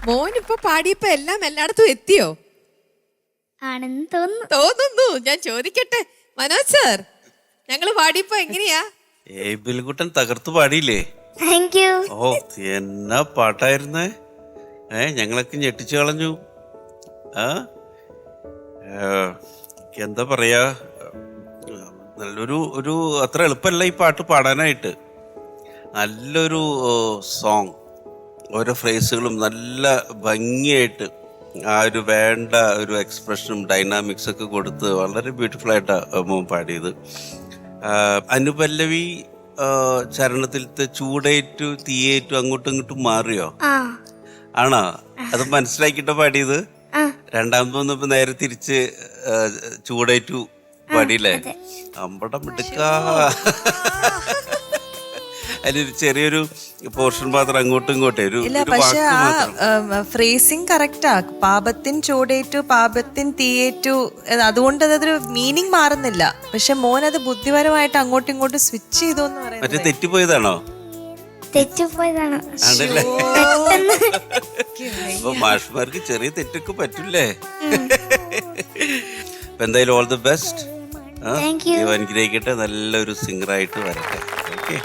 മോൻ ഇപ്പൊ പാടിയപ്പോ എല്ലാം എല്ലായിടത്തും എത്തിയോ? ആണെന്ന് തോന്നുന്നു. തോന്നുന്നു. ഞാൻ ചോദിക്കട്ടെ മനോജ് സർ, ഞങ്ങള് പാടിയപ്പോ എങ്ങനെയാ? ഏബിൽകുട്ടൻ തകർത്തു പാടിയില്ലേ? Thank you. ഓ എന്നാ പാട്ടായിരുന്നേ. ഞങ്ങളൊക്കെ ഞെട്ടിച്ചു കളഞ്ഞു. എന്താ പറയാ, നല്ലൊരു അത്ര എളുപ്പമല്ല ഈ പാട്ട് പാടാനായിട്ട്. നല്ലൊരു സോങ്, ഓരോ ഫ്രേസുകളും നല്ല ഭംഗിയായിട്ട് ആ ഒരു വേണ്ട ഒരു എക്സ്പ്രഷനും ഡൈനാമിക്സ് ഒക്കെ കൊടുത്ത് വളരെ ബ്യൂട്ടിഫുൾ ആയിട്ടാണ് മോൻ പാടിയത്. അനുപല്ലവി ചരണത്തിലത്തെ ചൂടേറ്റു തീയേറ്റു അങ്ങോട്ടും ഇങ്ങോട്ടും മാറിയോ? ആണോ? അത് മനസ്സിലാക്കിട്ടോ പാടിയത്? രണ്ടാമത് വന്നപ്പോ നേരെ തിരിച്ച് ചൂടേറ്റു പാടിയില്ലേ? അമ്പടം മിടുക്ക. അതിലൊരു ചെറിയൊരു പോർഷൻ മാത്രം അങ്ങോട്ടും ഇങ്ങോട്ടും ഇല്ല, പക്ഷെ ആ ഫ്രേസിങ് കറക്റ്റാ. പാപത്തിൻ ചൂടേറ്റു പാപത്തിൻ തീയേറ്റു, അതുകൊണ്ട് അതൊരു മീനിങ് മാറുന്നില്ല. പക്ഷെ മോൻ അത് ബുദ്ധിപരമായിട്ട് അങ്ങോട്ടും ഇങ്ങോട്ടും സ്വിച്ച് ചെയ്തു എന്ന് മറ്റേ പറയുന്നത്. തെറ്റിപ്പോയതാണോ? തെറ്റിപ്പോയതാണോ? ആണല്ലേ? അപ്പൊ മാഷ്മാർക്ക് ചെറിയ തെറ്റൊക്കെ പറ്റൂലേ? അപ്പൊ എന്തായാലും ഓൾ ദി ബെസ്റ്റ്. അനുഗ്രഹിക്കട്ടെ, നല്ലൊരു സിംഗറായിട്ട് വരട്ടെ. Okay,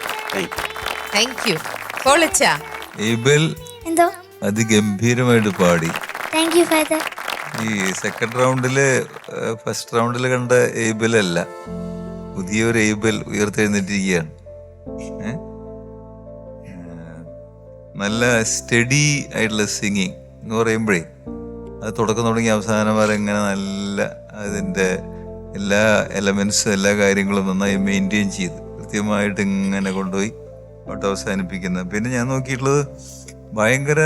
thank you. പൊളിച്ചാ ഏബൽ എന്തോ അതിഗംഭീരമായിട്ട് പാടി. Thank you father. ഈ സെക്കൻഡ് റൗണ്ടില് ഫസ്റ്റ് റൗണ്ടില് കണ്ട ഏബൽ അല്ല, പുതിയൊരു ഏബൽ ഉയർത്തെഴുന്നേറ്റിരിക്കുകയാണ്. നല്ല സ്റ്റഡി ആയിട്ടുള്ള സിംഗിങ് എന്ന് പറയുമ്പോഴേ അത് തുടക്കം തുടങ്ങി അവസാനം വരെ ഇങ്ങനെ നല്ല അതിൻ്റെ എല്ലാ എലമെൻസും എല്ലാ കാര്യങ്ങളും നന്നായി മെയിൻറ്റെയിൻ ചെയ്ത് കൃത്യമായിട്ട് ഇങ്ങനെ കൊണ്ടുപോയി പാട്ട് അവസാനിപ്പിക്കുന്നത്. പിന്നെ ഞാൻ നോക്കിയിട്ടുള്ളത് ഭയങ്കര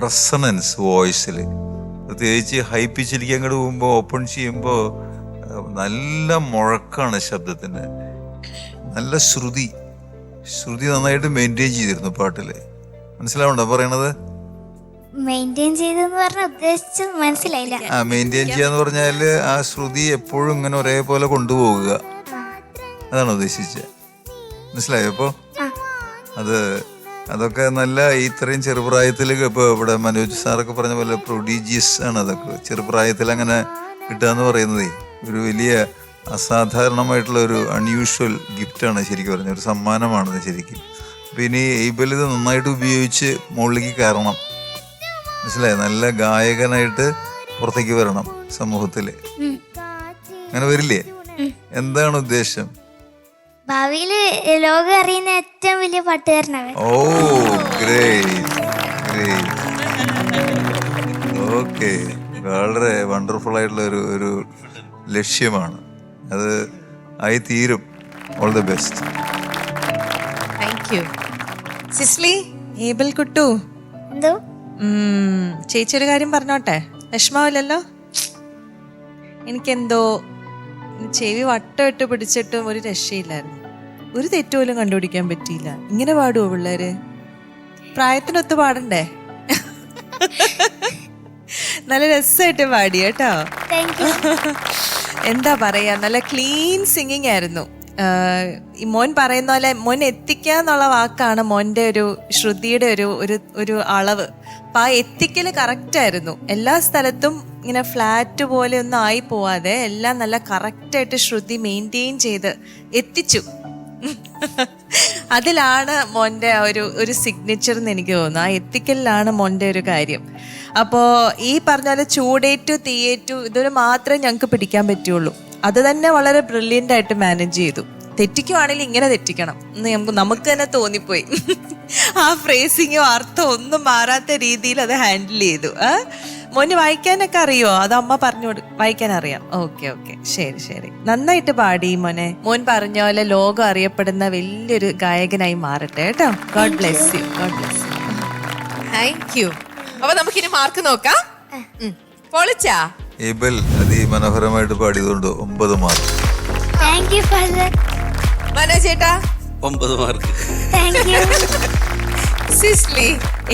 റെസണൻസ് വോയിസിൽ, പ്രത്യേകിച്ച് ഹൈ പിച്ചിലേക്ക് അങ്ങോട്ട് പോകുമ്പോൾ ഓപ്പൺ ചെയ്യുമ്പോൾ നല്ല മുഴക്കാണ് ശബ്ദത്തിന്, നല്ല ശ്രുതി നന്നായിട്ട് മെയിൻറ്റെയിൻ ചെയ്തിരുന്നു പാട്ടിൽ. മനസ്സിലാവണ്ടോ പറയണത്? മെയിൻറ്റെയിൻ ചെയ്തെന്ന് പറഞ്ഞ ഉദ്ദേശിച്ചത് മനസ്സിലായില്ല. മെയിൻറ്റെയിൻ ചെയ്യാന്ന് പറഞ്ഞാല് ആ ശ്രുതി എപ്പോഴും ഇങ്ങനെ ഒരേപോലെ കൊണ്ടുപോകുക, അതാണ് ഉദ്ദേശിച്ചത്. മനസ്സിലായോ? അപ്പോ അതൊക്കെ നല്ല ഇത്രയും ചെറുപ്രായത്തിൽ ഇപ്പൊ ഇവിടെ മനോജ് സാറൊക്കെ പറഞ്ഞ പോലെ പ്രൊഡീജിയസ് ആണ് അതൊക്കെ. ചെറുപ്രായത്തിൽ അങ്ങനെ കിട്ടുക എന്ന് പറയുന്നതേ ഒരു വലിയ അസാധാരണമായിട്ടുള്ള ഒരു അൺയൂഷ്വൽ ഗിഫ്റ്റാണ് ശരിക്കും പറഞ്ഞ, ഒരു സമ്മാനമാണത് ശരിക്കും. അപ്പൊ ഇനി ഏബൽ ഇത് നന്നായിട്ട് ഉപയോഗിച്ച് മുകളിലേക്ക് കയറണം. മനസ്സിലായോ? നല്ല ഗായകനായിട്ട് പുറത്തേക്ക് വരണം സമൂഹത്തില്. അങ്ങനെ വരില്ലേ? എന്താണ് ഉദ്ദേശം? ഭാവിയില് ലോകം അറിയുന്ന ഏറ്റവും വലിയ പാട്ടുകാരനാണ്. Oh great great. ഓക്കെ, വളരെ വണ്ടർഫുൾ ആയിട്ടുള്ള ഒരു ലക്ഷ്യമാണ് അത്. ആയി തീരും. All the best. Thank you. Cicily. Abel കുട്ടു, എന്തോ ചേച്ചി ഒരു കാര്യം പറഞ്ഞോട്ടെ? വിഷമാവില്ലല്ലോ? എനിക്കെന്തോ ചെവി വട്ടമിട്ട് പിടിച്ചിട്ടും ഒരു രക്ഷയില്ലായിരുന്നു. ഒരു തെറ്റുപോലും കണ്ടുപിടിക്കാൻ പറ്റിയില്ല. ഇങ്ങനെ പാടുവോ പിള്ളേര്? പ്രായത്തിനൊത്ത് പാടണ്ടേ? നല്ല രസമായിട്ട് പാടി കേട്ടോ. എന്താ പറയാ, നല്ല ക്ലീൻ സിംഗിങ് ആയിരുന്നു. ഈ മോൻ പറയുന്ന പോലെ മോൻ എത്തിക്കുക എന്നുള്ള വാക്കാണ് മോൻ്റെ ഒരു ശ്രുതിയുടെ ഒരു അളവ്. അപ്പം ആ എത്തിക്കല് കറക്റ്റായിരുന്നു. എല്ലാ സ്ഥലത്തും ഇങ്ങനെ ഫ്ലാറ്റ് പോലെ ഒന്നും ആയി പോവാതെ എല്ലാം നല്ല കറക്റ്റായിട്ട് ശ്രുതി മെയിൻറ്റെയിൻ ചെയ്ത് എത്തിച്ചു. അതിലാണ് മോൻ്റെ ഒരു സിഗ്നേച്ചർ എന്ന് എനിക്ക് തോന്നുന്നു. ആ എത്തിക്കലിലാണ് മോൻ്റെ ഒരു കാര്യം. അപ്പോൾ ഈ പറഞ്ഞ പോലെ ചൂടേറ്റു തീയേറ്റു ഇതൊരു മാത്രമേ ഞങ്ങൾക്ക് പിടിക്കാൻ പറ്റുള്ളൂ. അത് തന്നെ വളരെ ബ്രില്യൻ്റ് ആയിട്ട് മാനേജ് ചെയ്തു. തെറ്റിക്കുവാണെങ്കിൽ ഇങ്ങനെ തെറ്റിക്കണം എന്ന് നമുക്ക് തന്നെ തോന്നിപ്പോയി. ആ ഫ്രേസിങ്ങോ അർത്ഥം ഒന്നും മാറാത്ത രീതിയിൽ അത് ഹാൻഡിൽ ചെയ്തു. മോന് വായിക്കാനൊക്കെ അറിയോ? അത് അമ്മ പറഞ്ഞു വായിക്കാൻ അറിയാം. ഓക്കെ, ശരി. നന്നായിട്ട് പാടി മോനെ. മോൻ പറഞ്ഞ പോലെ ലോകം അറിയപ്പെടുന്ന വലിയൊരു ഗായകനായി മാറട്ടെ കേട്ടോ. God bless you. Thank you. അപ്പൊ നമുക്കിനി മാർക്ക് നോക്കാം. പൊളിച്ചാ? ഏബൽ അതിമനോഹരമായിട്ട് പാടിയതുകൊണ്ട് 9 mark. Thank you father. Manoj ചേട്ടാ 9 mark. Thank you. Cicily.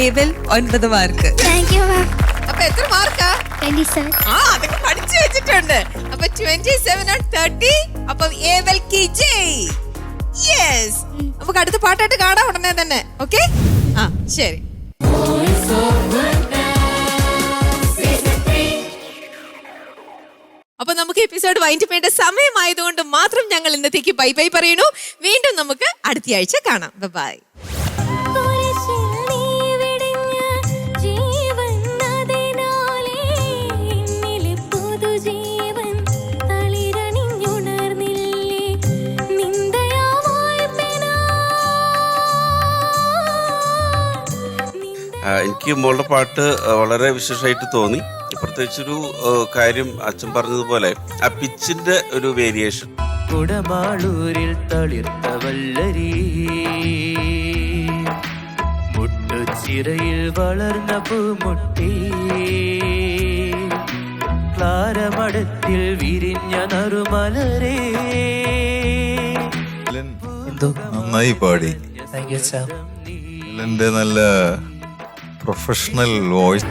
Abel 9 mark. Thank you ma'am. അപ്പൊ എത്ര മാർക്കാ? 27. അതൊക്കെ പഠിച്ചു വെച്ചിട്ടുണ്ട്. അപ്പൊ 27 on 30. അപ്പൊ ഏബൽക്ക് ജയ്. യെസ്. നമുക്ക് അടുത്ത പാട്ടായിട്ട് കാണാം ഉടനെ തന്നെ. ഓക്കെ, ശരി. എപ്പിസോഡ് വൈൻഡ് ചെയ്യേണ്ട സമയമായതുകൊണ്ട് മാത്രം ഞങ്ങൾ ഇന്നത്തേക്ക് ബൈ ബൈ പറയുന്നു. വീണ്ടും നമുക്ക് അടുത്ത ആഴ്ച കാണാം. ബൈ. എനിക്ക് മോളുടെ പാട്ട് വളരെ വിശേഷമായിട്ട് തോന്നി. പ്രത്യേകിച്ചൊരു കാര്യം അച്ഛൻ പറഞ്ഞതുപോലെ ആ പിച്ചിന്റെ ഒരു വേരിയേഷൻ. കുടമാളൂരിൽ തളിർത്ത വല്ലരി മുട്ടുച്ചിറയിൽ വളർന്ന പൂമുട്ടി ക്ലാരമടത്തിൽ വിരിഞ്ഞ നറുമലരേ. നന്നായി പാടി. എന്റെ നല്ല പ്രൊഫഷണൽ വോയിസ്.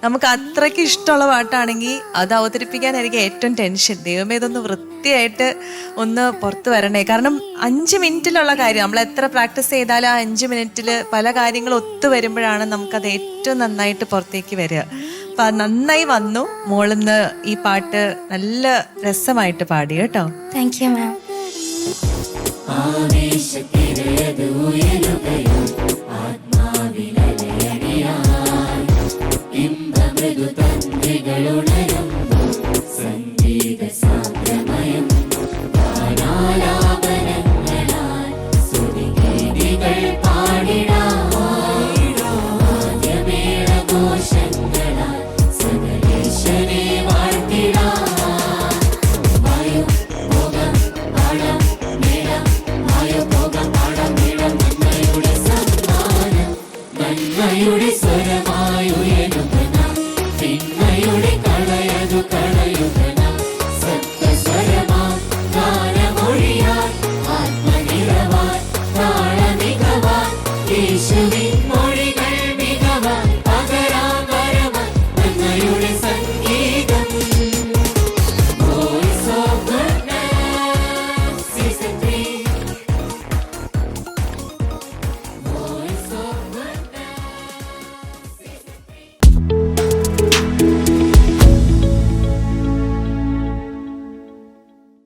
നമുക്ക് അത്രയ്ക്ക് ഇഷ്ടമുള്ള പാട്ടാണെങ്കിൽ അത് അവതരിപ്പിക്കാനായിരിക്കും ഏറ്റവും ടെൻഷൻ. ദൈവമേ, ഇതൊന്ന് വൃത്തിയായിട്ട് ഒന്ന് പുറത്ത് വരണേ. കാരണം 5 മിനിറ്റിലുള്ള കാര്യം നമ്മൾ എത്ര പ്രാക്ടീസ് ചെയ്താലും ആ 5 മിനിറ്റിൽ പല കാര്യങ്ങളും ഒത്തു വരുമ്പോഴാണ് നമുക്കത് ഏറ്റവും നന്നായിട്ട് പുറത്തേക്ക് വരിക. അപ്പൊ അത് നന്നായി വന്നു. മോളിന്ന് ഈ പാട്ട് നല്ല രസമായിട്ട് പാടി കേട്ടോ. Thank you ma'am. സ്വരമായുയരുന്ന പിന്നയുടെ കളയതു